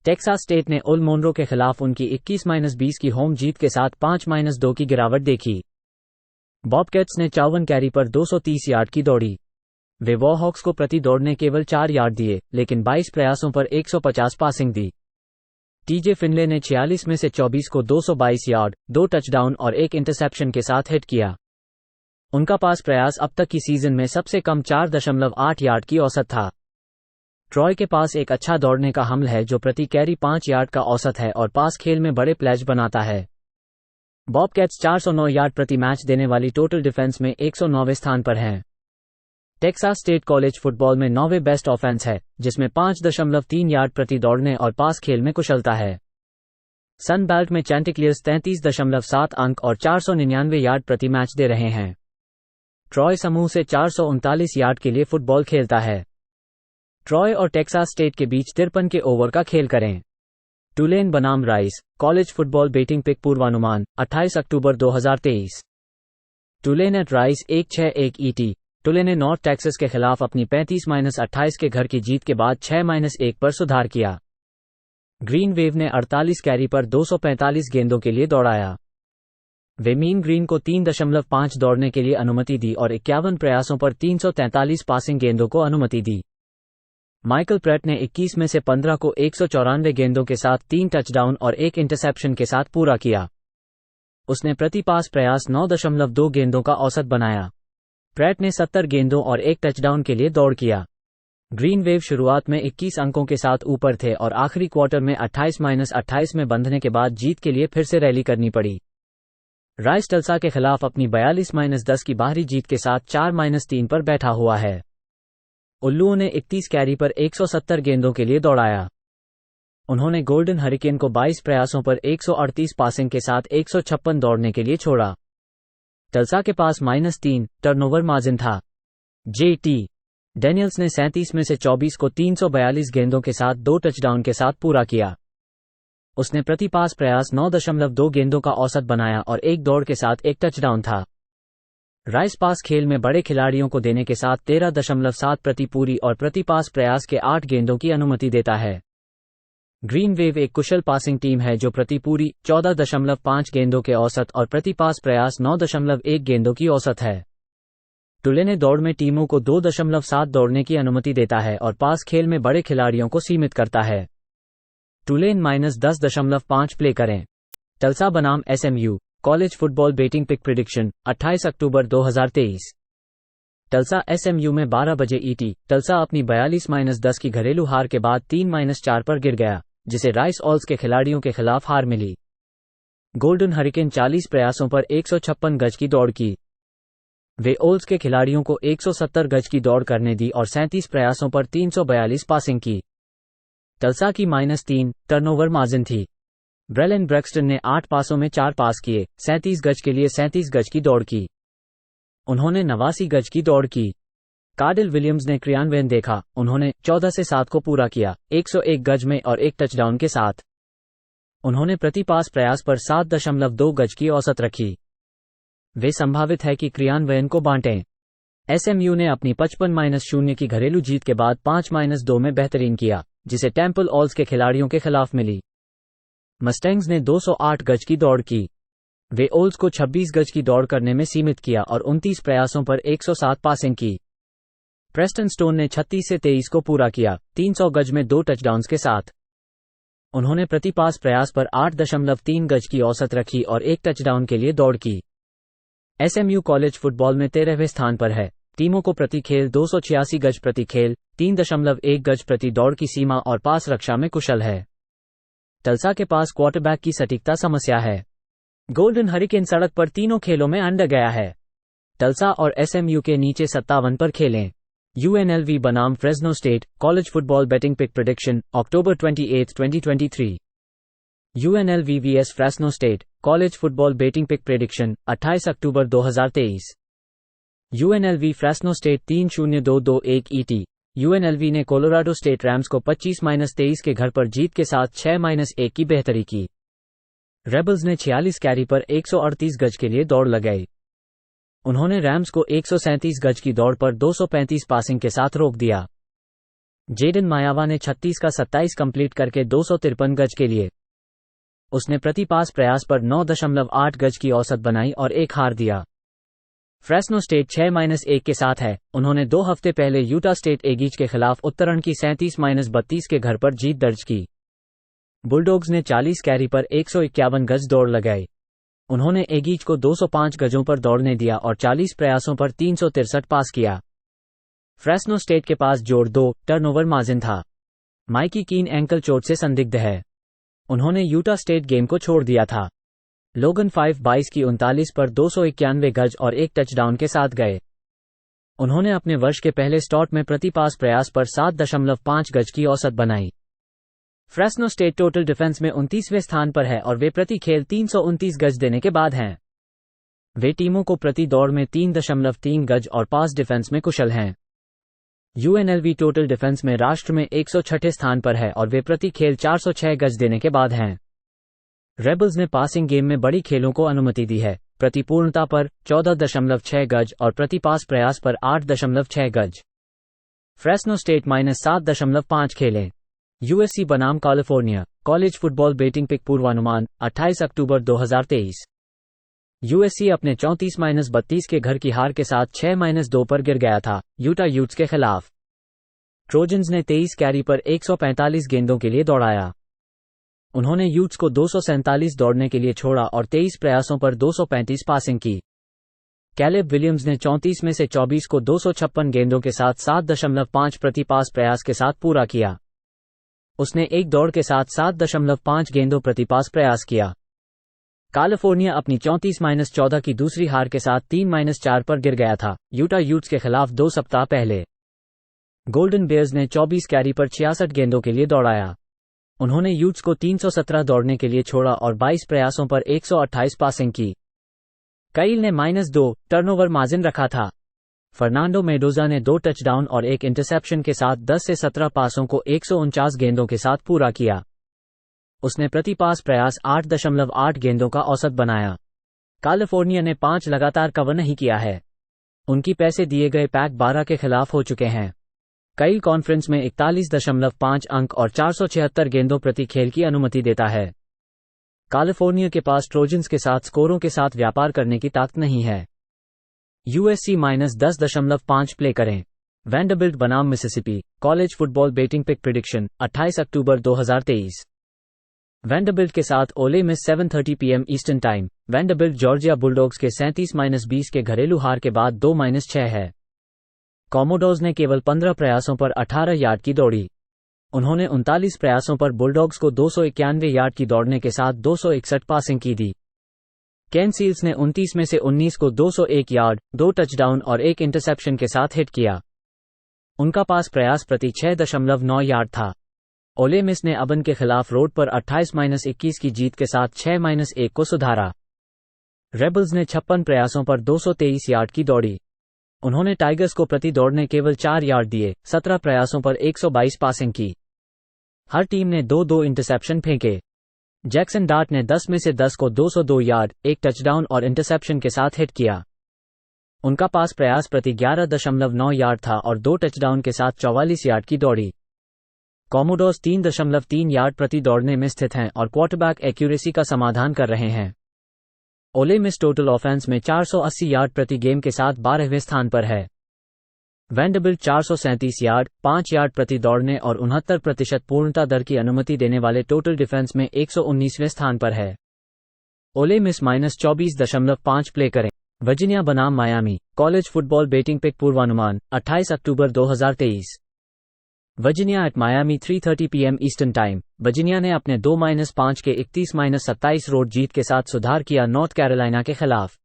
टेक्सास स्टेट ने ओल मोनरो के खिलाफ उनकी 21-20 की होम जीत के साथ 5-2 की गिरावट देखी। बॉबकैट्स ने 54 कैरी पर 230 यार्ड की दौड़ी। वे वॉरहॉक्स को प्रति दौड़ने केवल 4 यार्ड दिए, लेकिन 22 प्रयासों पर 150 पासिंग दी। टीजे फिनले ने 46 में से 24 को 222 यार्ड, 2 टचडाउन और 1 इंटरसेप्शन के साथ हिट किया। उनका पास प्रयास अब तक की सीजन में सबसे कम 4.8 यार्ड की औसत था। ट्रॉय के पास एक अच्छा दौड़ने का हमल है जो प्रति कैरी 5 यार्ड का औसत है और पास खेल में बड़े प्लेज बनाता है। बॉबकैट्स 409 यार्ड प्रति मैच देने वाली टोटल डिफेंस में 109वें स्थान पर हैं। टेक्सास स्टेट कॉलेज फुटबॉल में 9वें बेस्ट ऑफेंस है, जिसमें 5.3 यार्ड प्रति दौड़ने और पास खेल में कुशलता है। सन बेल्ट में चैंटिक्लियर्स 33.7 अंक और 499 यार्ड प्रति मैच दे रहे हैं। ट्रॉय समूह से 439 यार्ड के लिए फुटबॉल खेलता है। ट्रॉय और टेक्सास स्टेट के बीच 53 के ओवर का खेल करें। टुलेन बनाम Rice college football betting pick पूर्वानुमान 28 अक्टूबर 2023। Tulane at Rice 1-6-1 ET. Tulane ने नॉर्थ टेक्सास के खिलाफ अपनी 35-28 के घर की जीत के बाद 6-1 पर सुधार किया। ग्रीन वेव ने 48 कैरी पर 245 गेंदों के लिए दौड़ाया। वे मीन ग्रीन को 3.5 दौड़ने के लिए अनुमति दी और 51 प्रयासों पर 343 पासिंग गेंदों को अनुमति दी। माइकल प्रेट ने 21 में से 15 को 194 गेंदों के साथ 3 टचडाउन और 1 इंटरसेप्शन के साथ पूरा किया। उसने प्रति पास प्रयास 9.2 गेंदों का औसत बनाया। प्रेट ने 70 गेंदों और 1 टचडाउन के लिए दौड़ किया। ग्रीन वेव शुरुआत में 21 अंकों के साथ ऊपर थे और आखिरी क्वार्टर में 28-28 में बंधने के बाद जीत के लिए फिर से रैली करनी पड़ी। राइस टल्सा के खिलाफ अपनी 42-10 की बाहरी जीत के साथ 4-3 पर बैठा हुआ है। उल्लुओं ने 31 कैरी पर 170 गेंदों के लिए दौड़ाया। उन्होंने गोल्डन हरिकेन को 22 प्रयासों पर 138 पासिंग के साथ 156 दौड़ने के लिए छोड़ा। टल्सा के पास -3 टर्नओवर मार्जिन था। जेटी डेनियल्स ने 37 में से 24 को 342 गेंदों के साथ 2 टचडाउन के साथ पूरा किया। उसने प्रति पास प्रयास 9.2 गेंदों का औसत बनाया और 1 दौड़ के साथ 1 टचडाउन था। राइस पास खेल में बड़े खिलाड़ियों को देने के साथ 13.7 प्रति पूरी और प्रति पास प्रयास के 8 गेंदों की अनुमति देता है। ग्रीन वेव एक कुशल पासिंग टीम है जो प्रति पूरी 14.5 गेंदों के औसत और प्रति पास प्रयास 9.1 गेंदों की औसत है। टुलेन दौड़ में टीमों को 2.7 दौड़ने की अनुमति देता है और पास खेल में बड़े खिलाड़ियों को सीमित करता है। टुलेन -10.5 प्ले करें। टल्सा बनाम SMU college football betting pick prediction 28 अक्टूबर 2023। टल्सा SMU में 12 बजे ईटी। टल्सा अपनी 42-10 की घरेलू हार के बाद 3-4 पर गिर गया, जिसे राइस ऑल्स के खिलाड़ियों के खिलाफ हार मिली। गोल्डन हरिकेन 40 प्रयासों पर 156 गज की दौड़ की। वे ओल्स के खिलाड़ियों को 170 गज की दौड़ करने दी और 37 प्रयासों पर 342 पासिंग की। टल्सा की -3 टर्नओवर मार्जिन थी। ब्रेलन ब्रैक्सटन ने 8 पासों में 4 पास किए, 37 गज के लिए 37 गज की दौड़ की। उन्होंने 89 गज की दौड़ की। कार्डिल विलियम्स ने क्रियान्वयन देखा। उन्होंने 14 से 7 को पूरा किया, 101 गज में और 1 टचडाउन के साथ। उन्होंने प्रति पास प्रयास पर 7.2 गज की औसत रखी। वे संभावित है कि क्रियान्वयन को बांटें। SMU ने अपनी 55-0 की घरेलू जीत के बाद 5-2 में बेहतरीन किया, जिसे टेम्पल ऑल्स के खिलाड़ियों के खिलाफ मिली। मस्टैंग्स ने 208 गज की दौड़ की। वे ओल्स को 26 गज की दौड़ करने में सीमित किया और 29 प्रयासों पर 107 पासिंग की। प्रेस्टन स्टोन ने 36 से 23 को पूरा किया, 300 गज में 2 टचडाउन्स के साथ। उन्होंने प्रति पास प्रयास पर 8.3 गज की औसत रखी और 1 टचडाउन के लिए दौड़ की। SMU कॉलेज फुटबॉल में 13वें स्थान पर है। टीमों को प्रति खेल 286 गज प्रति खेल, 3.1 गज प्रति दौड़ की सीमा और पास रक्षा में कुशल है। टल्सा के पास क्वार्टरबैक की सटीकता समस्या है। गोल्डन हरिकेन सड़क पर तीनों खेलों में अंडर गया है। टल्सा और SMU के नीचे 57 पर खेलें। UNLV बनाम Fresno state college football betting pick prediction October 28, 2023। UNLV vs Fresno state college football betting pick prediction 28 अक्टूबर 2023। UNLV Fresno state 3-0-2-2-1 ET। UNLV ने कोलोराडो स्टेट रैम्स को 25-23 के घर पर जीत के साथ 6-1 की बेहतरी की। रेबल्स ने 46 कैरी पर 138 गज के लिए दौड़ लगाई। उन्होंने रैम्स को 137 गज की दौड़ पर 235 पासिंग के साथ रोक दिया। जेडन मायावा ने 36 का 27 कंप्लीट करके 253 गज के लिए उसने प्रति पास प्रयास पर 9.8 गज की औसत बनाई और एक हार दिया। फ्रेस्नो स्टेट 6-1 के साथ है। उन्होंने 2 हफ्ते पहले यूटा स्टेट एगीज के खिलाफ उत्तरण की 37-32 के घर पर जीत दर्ज की। बुलडॉग्स ने 40 कैरी पर 151 गज दौड़ लगाई। उन्होंने एगीज को 205 गजों पर दौड़ने दिया और 40 प्रयासों पर 363 पास किया। फ्रेस्नो स्टेट के पास जोड़ 2 टर्नओवर मार्जिन था। माइकी कीन एंकल चोट से संदिग्ध है। उन्होंने यूटा स्टेट गेम को छोड़ दिया था। लोगन 5-22 की 39 पर 291 गज और एक टचडाउन के साथ गए। उन्होंने अपने वर्ष के पहले स्टार्ट में प्रति पास प्रयास पर 7.5 गज की औसत बनाई। फ्रेस्नो स्टेट टोटल डिफेंस में 29वें स्थान पर है और वे प्रति खेल 329 गज देने के बाद हैं। वे टीमों को प्रति दौड़ में 3.3 गज और पास डिफेंस में कुशल हैं। UNLV टोटल डिफेंस में राष्ट्र में 106 स्थान पर है और वे प्रति खेल 406 गज देने के बाद हैं। रेबल्स ने पासिंग गेम में बड़ी खेलों को अनुमति दी है, प्रति पूर्णता पर 14.6 गज और प्रति पास प्रयास पर 8.6 गज। फ्रेस्नो स्टेट -7.5 खेलें। USC बनाम California college football betting pick पूर्वानुमान 28 अक्टूबर 2023। USC अपने 34-32 के घर की हार के साथ 6-2 पर गिर गया था यूटा यूट्स के खिलाफ। ट्रोजन्स ने 23 कैरी पर 145 गेंदों के लिए दौड़ाया। उन्होंने यूट्स को 247 दौड़ने के लिए छोड़ा और 23 प्रयासों पर 235 पासिंग की। कैलेब विलियम्स ने 34 में से 24 को 256 गेंदों के साथ 7.5 प्रति पास प्रयास के साथ पूरा किया। उसने एक दौड़ के साथ 7.5 गेंदों प्रति पास प्रयास किया। कैलिफोर्निया अपनी 34-14 की दूसरी हार के साथ 3-4 पर गिर गया था यूटा यूट्स के खिलाफ 2 सप्ताह पहले। गोल्डन बेयर्स ने 24 कैरी पर 66 गेंदों के लिए दौड़ाया। उन्होंने यूट्स को 317 दौड़ने के लिए छोड़ा और 22 प्रयासों पर 128 पासिंग की। काइल ने -2 टर्नओवर मार्जिन रखा था। फर्नांडो मेडोजा ने 2 टचडाउन और एक इंटरसेप्शन के साथ 10 से 17 पासों को 149 गेंदों के साथ पूरा किया। उसने प्रति पास प्रयास 8.8 गेंदों का औसत बनाया। कैलिफोर्निया ने 5 लगातार कवर नहीं किया है। उनकी पैसे दिए गए पैक 12 के खिलाफ हो चुके हैं। काइल कॉन्फ्रेंस में 41.5 अंक और 476 गेंदों प्रति खेल की अनुमति देता है। कैलिफोर्निया के पास ट्रोजन्स के साथ स्कोरों के साथ व्यापार करने की ताकत नहीं है। USC -10.5 प्ले करें। वैंडरबिल्ट बनाम Mississippi college football betting pick prediction 28 अक्टूबर 2023। वैंडरबिल्ट के साथ Ole Miss 7:30 PM eastern time. Vanderbilt Georgia Bulldogs के 37-20 के घरेलू हार के बाद 2-6 है। कॉमोडोर्स ने केवल 15 प्रयासों पर 18 यार्ड की दौड़ी। उन्होंने 39 प्रयासों पर बुलडॉग्स को 291 यार्ड की दौड़ने के साथ 261 पासिंग की दी। कैन सील्स ने 29 में से 19 को 201 यार्ड, 2 टचडाउन और एक इंटरसेप्शन के साथ हिट किया। उनका पास प्रयास प्रति 6.9 यार्ड था। ओले मिस ने अबन के खिलाफ रोड पर 28-21 की जीत के साथ 6-1 को सुधारा। रेबल्स ने 56 प्रयासों पर 223 यार्ड की दौड़ी। उन्होंने टाइगर्स को प्रति दौड़ने केवल 4 यार्ड दिए, 17 प्रयासों पर 122 पासिंग की। हर टीम ने 2-2 इंटरसेप्शन फेंके। जैक्सन डार्ट ने 10 में से 10 को 202 यार्ड, एक टचडाउन और इंटरसेप्शन के साथ हिट किया। उनका पास प्रयास प्रति 11.9 यार्ड था और 2 टचडाउन के साथ 44 यार्ड की दौड़ी। कॉमोडोर्स 3.3 यार्ड प्रति दौड़ने में स्थित हैं और क्वार्टरबैक एक्यूरेसी का समाधान कर रहे हैं। ओले मिस टोटल ऑफेंस में 480 यार्ड प्रति गेम के साथ 12वें स्थान पर है। वैंडरबिल्ट 437 यार्ड, 5 यार्ड प्रति दौड़ने और 69% पूर्णता दर की अनुमति देने वाले टोटल डिफेंस में 119वें स्थान पर है। ओले मिस -24.5 प्ले करें। वर्जीनिया बनाम Miami college football betting pick पूर्वानुमान 28 अक्टूबर 2023। Virginia at Miami 3:30 PM eastern time. Virginia ने अपने 2-5 के 31-27 रोड जीत के साथ सुधार किया नॉर्थ कैरोलिना के खिलाफ।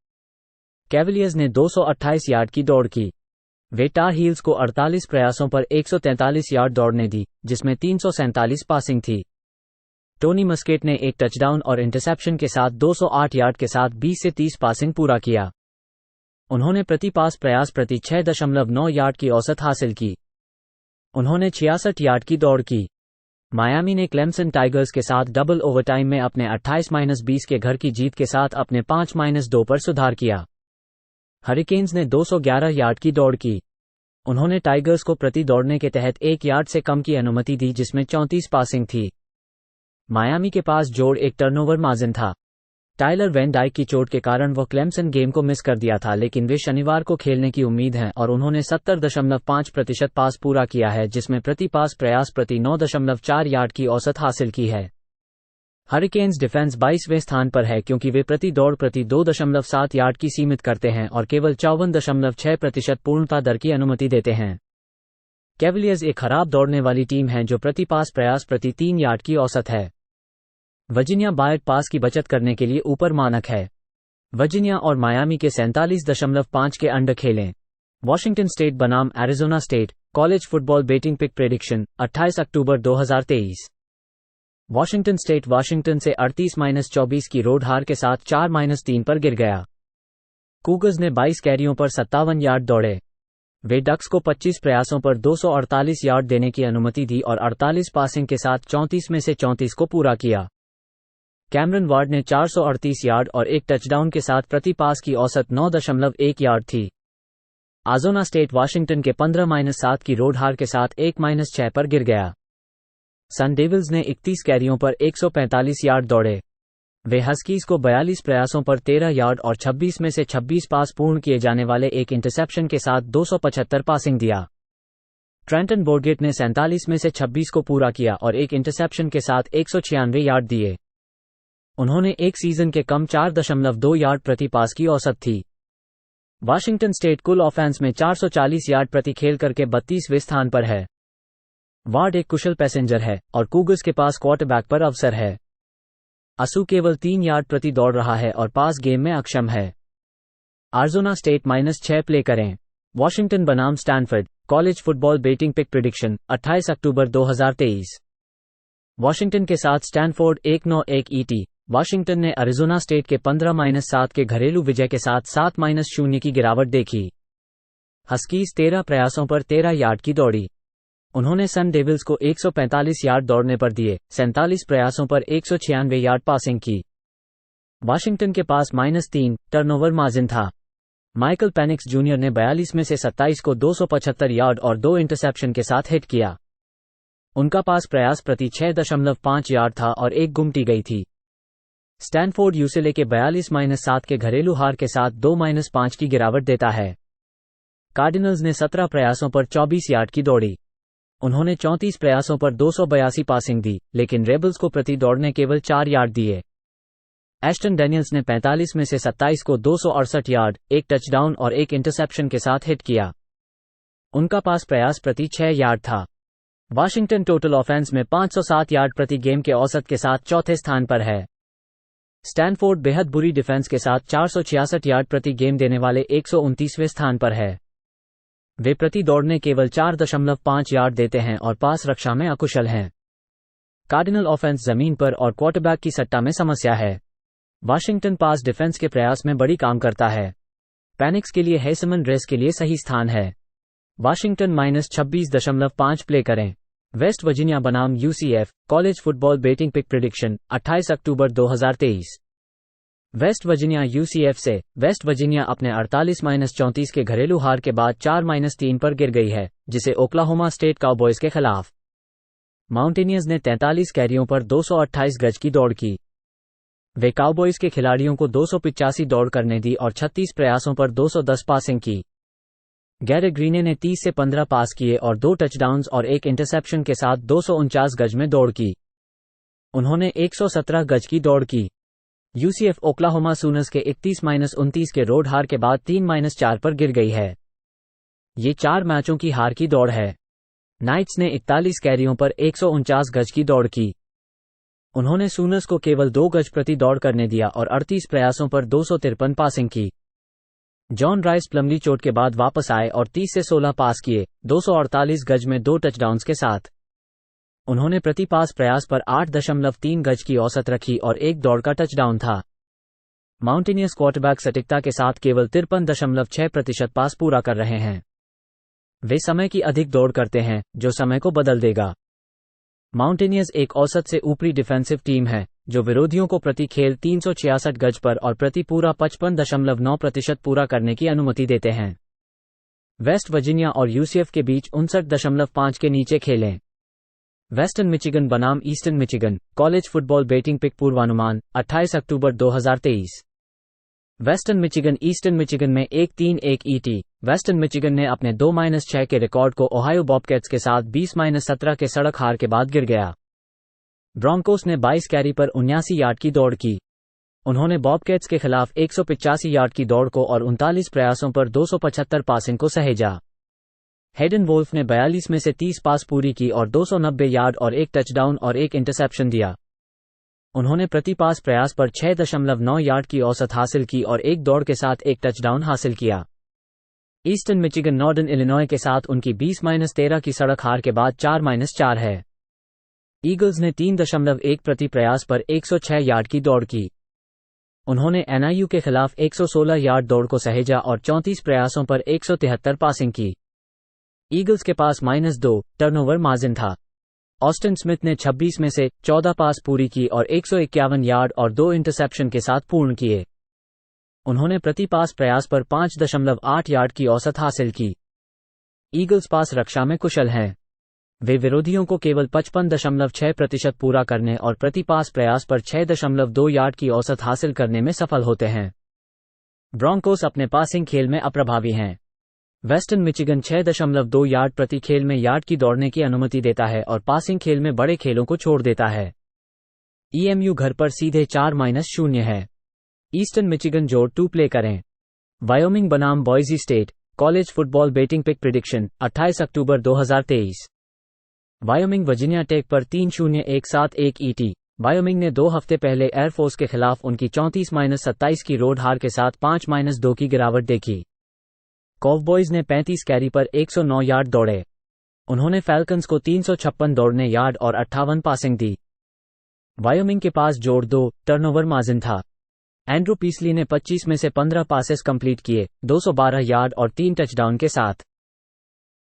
कैवलियर्स ने 228 यार्ड की दौड़ की। वे टार हील्स को 48 प्रयासों पर 143 यार्ड दौड़ने दी, जिसमें 347 पासिंग थी। टोनी मस्केट ने एक टचडाउन और इंटरसेप्शन के साथ 208 यार्ड के साथ 20 से 30 पासिंग पूरा किया। उन्होंने प्रति पास प्रयास प्रति 6.9 यार्ड की औसत हासिल की। उन्होंने 66 यार्ड की दौड़ की। मायामी ने क्लेमसन टाइगर्स के साथ डबल ओवरटाइम में अपने 28-20 के घर की जीत के साथ अपने 5-2 पर सुधार किया। हरिकेन्स ने 211 यार्ड की दौड़ की। उन्होंने टाइगर्स को प्रति दौड़ने के तहत 1 यार्ड से कम की अनुमति दी, जिसमें 34 पासिंग थी। मायामी के पास जोड़ एक टर्नओवर मार्जिन था। टाइलर वैन डाइक की चोट के कारण वह क्लेमसन गेम को मिस कर दिया था, लेकिन वे शनिवार को खेलने की उम्मीद है और उन्होंने 70.5% पास पूरा किया है, जिसमें प्रति पास प्रयास प्रति 9.4 यार्ड की औसत हासिल की है। हरिकेन्स डिफेंस 22वें स्थान पर है क्योंकि वे प्रति दौड़ प्रति 2.7 यार्ड की सीमित करते हैं और केवल 54.6% पूर्णता दर की अनुमति देते हैं। कैवलियर्स एक खराब दौड़ने वाली टीम है जो प्रति पास प्रयास प्रति 3 यार्ड की औसत है। वर्जीनिया बायट पास की बचत करने के लिए ऊपर मानक है। वर्जीनिया और मायामी के 47.5 के अंडर खेलें। वॉशिंगटन स्टेट बनाम Arizona state college football betting pick prediction 28 अक्टूबर 2023। वॉशिंगटन स्टेट वाशिंगटन से 38-24 की रोड हार के साथ 4-3 पर गिर गया। कूगर्स ने 22 कैरियों पर 57 यार्ड दौड़े। वे डक्स को 25 प्रयासों पर 248 यार्ड देने की अनुमति दी और 48 पासिंग के साथ 34 में से 34 को पूरा किया। कैमरन वार्ड ने 438 यार्ड और एक टचडाउन के साथ प्रति पास की औसत 9.1 यार्ड थी। आरिज़ोना स्टेट वाशिंगटन के 15-7 की रोड हार के साथ 1-6 पर गिर गया। सन डेविल्स ने 31 कैरियों पर 145 यार्ड दौड़े। वे हस्कीज को 42 प्रयासों पर 13 यार्ड और 26 में से 26 पास पूर्ण किए जाने वाले एक इंटरसेप्शन के साथ 275 पासिंग दिया। ट्रेंटन बोर्गेट ने 47 में से 26 को पूरा किया और एक इंटरसेप्शन के साथ 196 यार्ड दिए। उन्होंने एक सीजन के कम 4.2 यार्ड प्रति पास की औसत थी। वाशिंगटन स्टेट कुल ऑफेंस में 440 यार्ड प्रति खेल करके 32वें स्थान पर है। वार्ड एक कुशल पैसेंजर है और कूगर्स के पास क्वार्टरबैक पर अवसर है। असू केवल 3 यार्ड प्रति दौड़ रहा है और पास गेम में अक्षम है। आरिज़ोना स्टेट -6 प्ले करें। वॉशिंगटन बनाम Stanford college football betting pick prediction 28 अक्टूबर 2023। वॉशिंगटन के साथ स्टैनफोर्ड 1-9 ET। वाशिंगटन ने अरिज़ोना स्टेट के 15-7 के घरेलू विजय के साथ 7-0 की गिरावट देखी। हस्कीज 13 प्रयासों पर 13 यार्ड की दौड़ी। उन्होंने सन डेविल्स को 145 यार्ड दौड़ने पर दिए, 47 प्रयासों पर 196 यार्ड पासिंग की। वाशिंगटन के पास -3 टर्नओवर मार्जिन था। माइकल पेनिक्स जूनियर ने 42 में से 27 को 275 यार्ड और 2 इंटरसेप्शन के साथ हिट किया। उनका पास प्रयास प्रति 6.5 यार्ड था और एक गुमटी गई थी। स्टैनफोर्ड यूसीएलए के 42-7 के घरेलू हार के साथ 2-5 की गिरावट देता है। कार्डिनल्स ने 17 प्रयासों पर 24 यार्ड की दौड़ी। उन्होंने 34 प्रयासों पर 282 पासिंग दी, लेकिन रेबल्स को प्रति दौड़ने केवल 4 यार्ड दिए। एस्टन डैनियल्स ने 45 में से 27 को 268 यार्ड, एक टचडाउन और एक इंटरसेप्शन के साथ हिट किया। उनका पास प्रयास प्रति 6 यार्ड था। वाशिंगटन टोटल ऑफेंस में 507 यार्ड प्रति गेम के औसत के साथ चौथे स्थान पर है। स्टैनफोर्ड बेहद बुरी डिफेंस के साथ 466 यार्ड प्रति गेम देने वाले 129वें स्थान पर है। वे प्रति दौड़ने केवल 4.5 यार्ड देते हैं और पास रक्षा में अकुशल हैं। कार्डिनल ऑफेंस जमीन पर और क्वार्टरबैक की सट्टा में समस्या है। वाशिंगटन पास डिफेंस के प्रयास में बड़ी काम करता है। पैनिक्स के लिए हेसमन रेस के लिए सही स्थान है। वाशिंगटन -26.5 प्ले करें। वेस्ट वर्जीनिया बनाम UCF college football betting pick prediction 28 अक्टूबर 2023। वेस्ट वर्जीनिया यूसीएफ से वेस्ट वर्जीनिया अपने 48-34 के घरेलू हार के बाद 4-3 पर गिर गई है, जिसे ओक्लाहोमा स्टेट काउबॉयज के खिलाफ। माउंटेनियर्स ने 43 कैरियों पर 228 गज की दौड़ की। वे काउबॉयज के खिलाड़ियों को 285 दौड़ करने दी और 36 प्रयासों पर 210 पासिंग की। गैरे ग्रीने ने 30 से 15 पास किए और 2 टचडाउन्स और एक इंटरसेप्शन के साथ 249 गज में दौड़ की। उन्होंने 117 गज की दौड़ की। यूसीएफ ओक्लाहोमा सूनर्स के 31-29 के रोड हार के बाद 3-4 पर गिर गई है। ये 4 मैचों की हार की दौड़ है। नाइट्स ने 41 कैरियों पर 149 गज की दौड़ की। उन्होंने सूनर्स को केवल 2 गज प्रति दौड़ करने दिया और 38 प्रयासों पर 253 पासिंग की। जॉन राइस प्लमली चोट के बाद वापस आए और 30 से 16 पास किए, 248 गज में 2 टचडाउन्स के साथ। उन्होंने प्रति पास प्रयास पर 8.3 गज की औसत रखी और एक दौड़ का टचडाउन था। माउंटेनियर्स क्वार्टरबैक सटीकता के साथ केवल 53.6% पास पूरा कर रहे हैं। वे समय की अधिक दौड़ करते हैं, जो समय को बदल देगा। माउंटेनियर्स एक औसत से ऊपरी डिफेंसिव टीम है, जो विरोधियों को प्रति खेल 366 गज पर और प्रति पूरा 55.9% पूरा करने की अनुमति देते हैं। वेस्ट वर्जीनिया और यूसीएफ के बीच 59.5 के नीचे खेलें। वेस्टर्न मिचिगन बनाम eastern Michigan college football betting pick पूर्वानुमान 28 अक्टूबर 2023। वेस्टर्न मिचिगन ईस्टर्न मिचिगन में 1-3-1 ईटी। वेस्टर्न मिचिगन ने अपने 2-6 के रिकॉर्ड को ओहायो बॉबकैट्स के साथ 20-17 के सड़क हार के बाद गिर गया। ब्रॉन्कोस ने 22 कैरी पर 79 यार्ड की दौड़ की। उन्होंने बॉबकैट्स के खिलाफ 185 यार्ड की दौड़ को और 39 प्रयासों पर 275 पासिंग को सहेजा। हेडन वोल्फ ने 42 में से 30 पास पूरी की और 290 यार्ड और एक टचडाउन और एक इंटरसेप्शन दिया। उन्होंने प्रति पास प्रयास पर 6.9 यार्ड की औसत हासिल की और एक दौड़ के साथ एक टचडाउन हासिल किया। ईस्टर्न मिचिगन नॉर्दर्न इलिनॉय के साथ उनकी 20-13 की सड़क हार के बाद 4-4 है। ईगल्स ने 3.1 प्रति प्रयास पर 106 यार्ड की दौड़ की। उन्होंने एनआईयू के खिलाफ 116 यार्ड दौड़ को सहेजा और 34 प्रयासों पर 173 पासिंग की। ईगल्स के पास -2 टर्नओवर मार्जिन था। ऑस्टिन स्मिथ ने 26 में से 14 पास पूरी की और 151 यार्ड और 2 इंटरसेप्शन के साथ पूर्ण किए। उन्होंने प्रति पास प्रयास पर 5.8 यार्ड की औसत हासिल की। ईगल्स पास रक्षा में कुशल हैं। वे विरोधियों को केवल 55.6% पूरा करने और प्रति पास प्रयास पर 6.2 यार्ड की औसत हासिल करने में सफल होते हैं। ब्रॉन्कोस अपने पासिंग खेल में अप्रभावी हैं। वेस्टर्न मिचिगन 6.2 यार्ड प्रति खेल में यार्ड की दौड़ने की अनुमति देता है और पासिंग खेल में बड़े खेलों को छोड़ देता है। ईएमयू घर पर सीधे 4-0 है। ईस्टर्न मिचिगन जोड़ 2 प्ले करें। वायोमिंग बनाम Boise State college football betting pick prediction 28 अक्टूबर 2023। वायोमिंग वर्जीनिया टेक पर 3-0-1-7-1 ईटी। वायोमिंग ने 2 हफ्ते पहले एयरफोर्स के खिलाफ उनकी 34-27 की रोड हार के साथ 5-2 की गिरावट देखी। कॉवबॉयज ने 35 कैरी पर 109 यार्ड दौड़े। उन्होंने फैल्कन्स को 356 दौड़ने यार्ड और 58 पासिंग दी। वायोमिंग के पास जोड़ 2 टर्नओवर मार्जिन था। एंड्रू पीसली ने 25 में से 15 पासेस कंप्लीट किए, 212 यार्ड और 3 टचडाउन के साथ।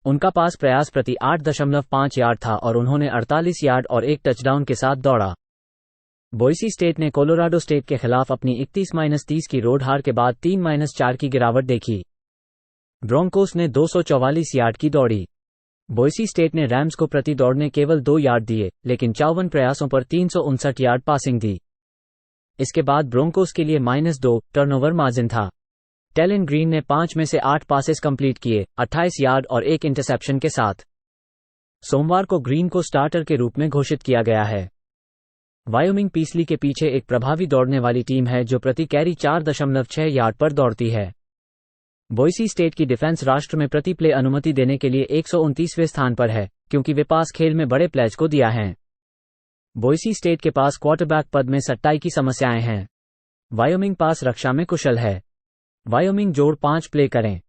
उनका पास प्रयास प्रति 8.5 यार्ड था और उन्होंने 48 यार्ड और एक टचडाउन के साथ दौड़ा। बॉयसी स्टेट ने कोलोराडो स्टेट के खिलाफ अपनी 31-30 की रोड हार के बाद 3-4 की गिरावट देखी। ब्रॉन्कोस ने 244 यार्ड की दौड़ी। बॉयसी स्टेट ने रैम्स को प्रति दौड़ने केवल 2 यार्ड दिए, लेकिन 54 प्रयासों पर 359 यार्ड पासिंग दी। इसके बाद ब्रोंकोस के लिए -2 टर्नओवर मार्जिन था। टेलन ग्रीन ने 5 में से 8 पासेस कंप्लीट किए, 28 यार्ड और एक इंटरसेप्शन के साथ। सोमवार को ग्रीन को स्टार्टर के रूप में घोषित किया गया है। वायोमिंग पीसली के पीछे एक प्रभावी दौड़ने वाली टीम है जो प्रति कैरी 4.6 यार्ड पर दौड़ती है। बॉयसी स्टेट की डिफेंस राष्ट्र में प्रति प्ले अनुमति देने के लिए 129वें स्थान पर है, क्योंकि वे पास खेल में बड़े प्लेज को दिया है। बॉयसी स्टेट के पास क्वार्टरबैक पद में सट्टाई की समस्याएं हैं। वायोमिंग पास रक्षा में कुशल है। वायोमिंग जोड़ 5 प्ले करें।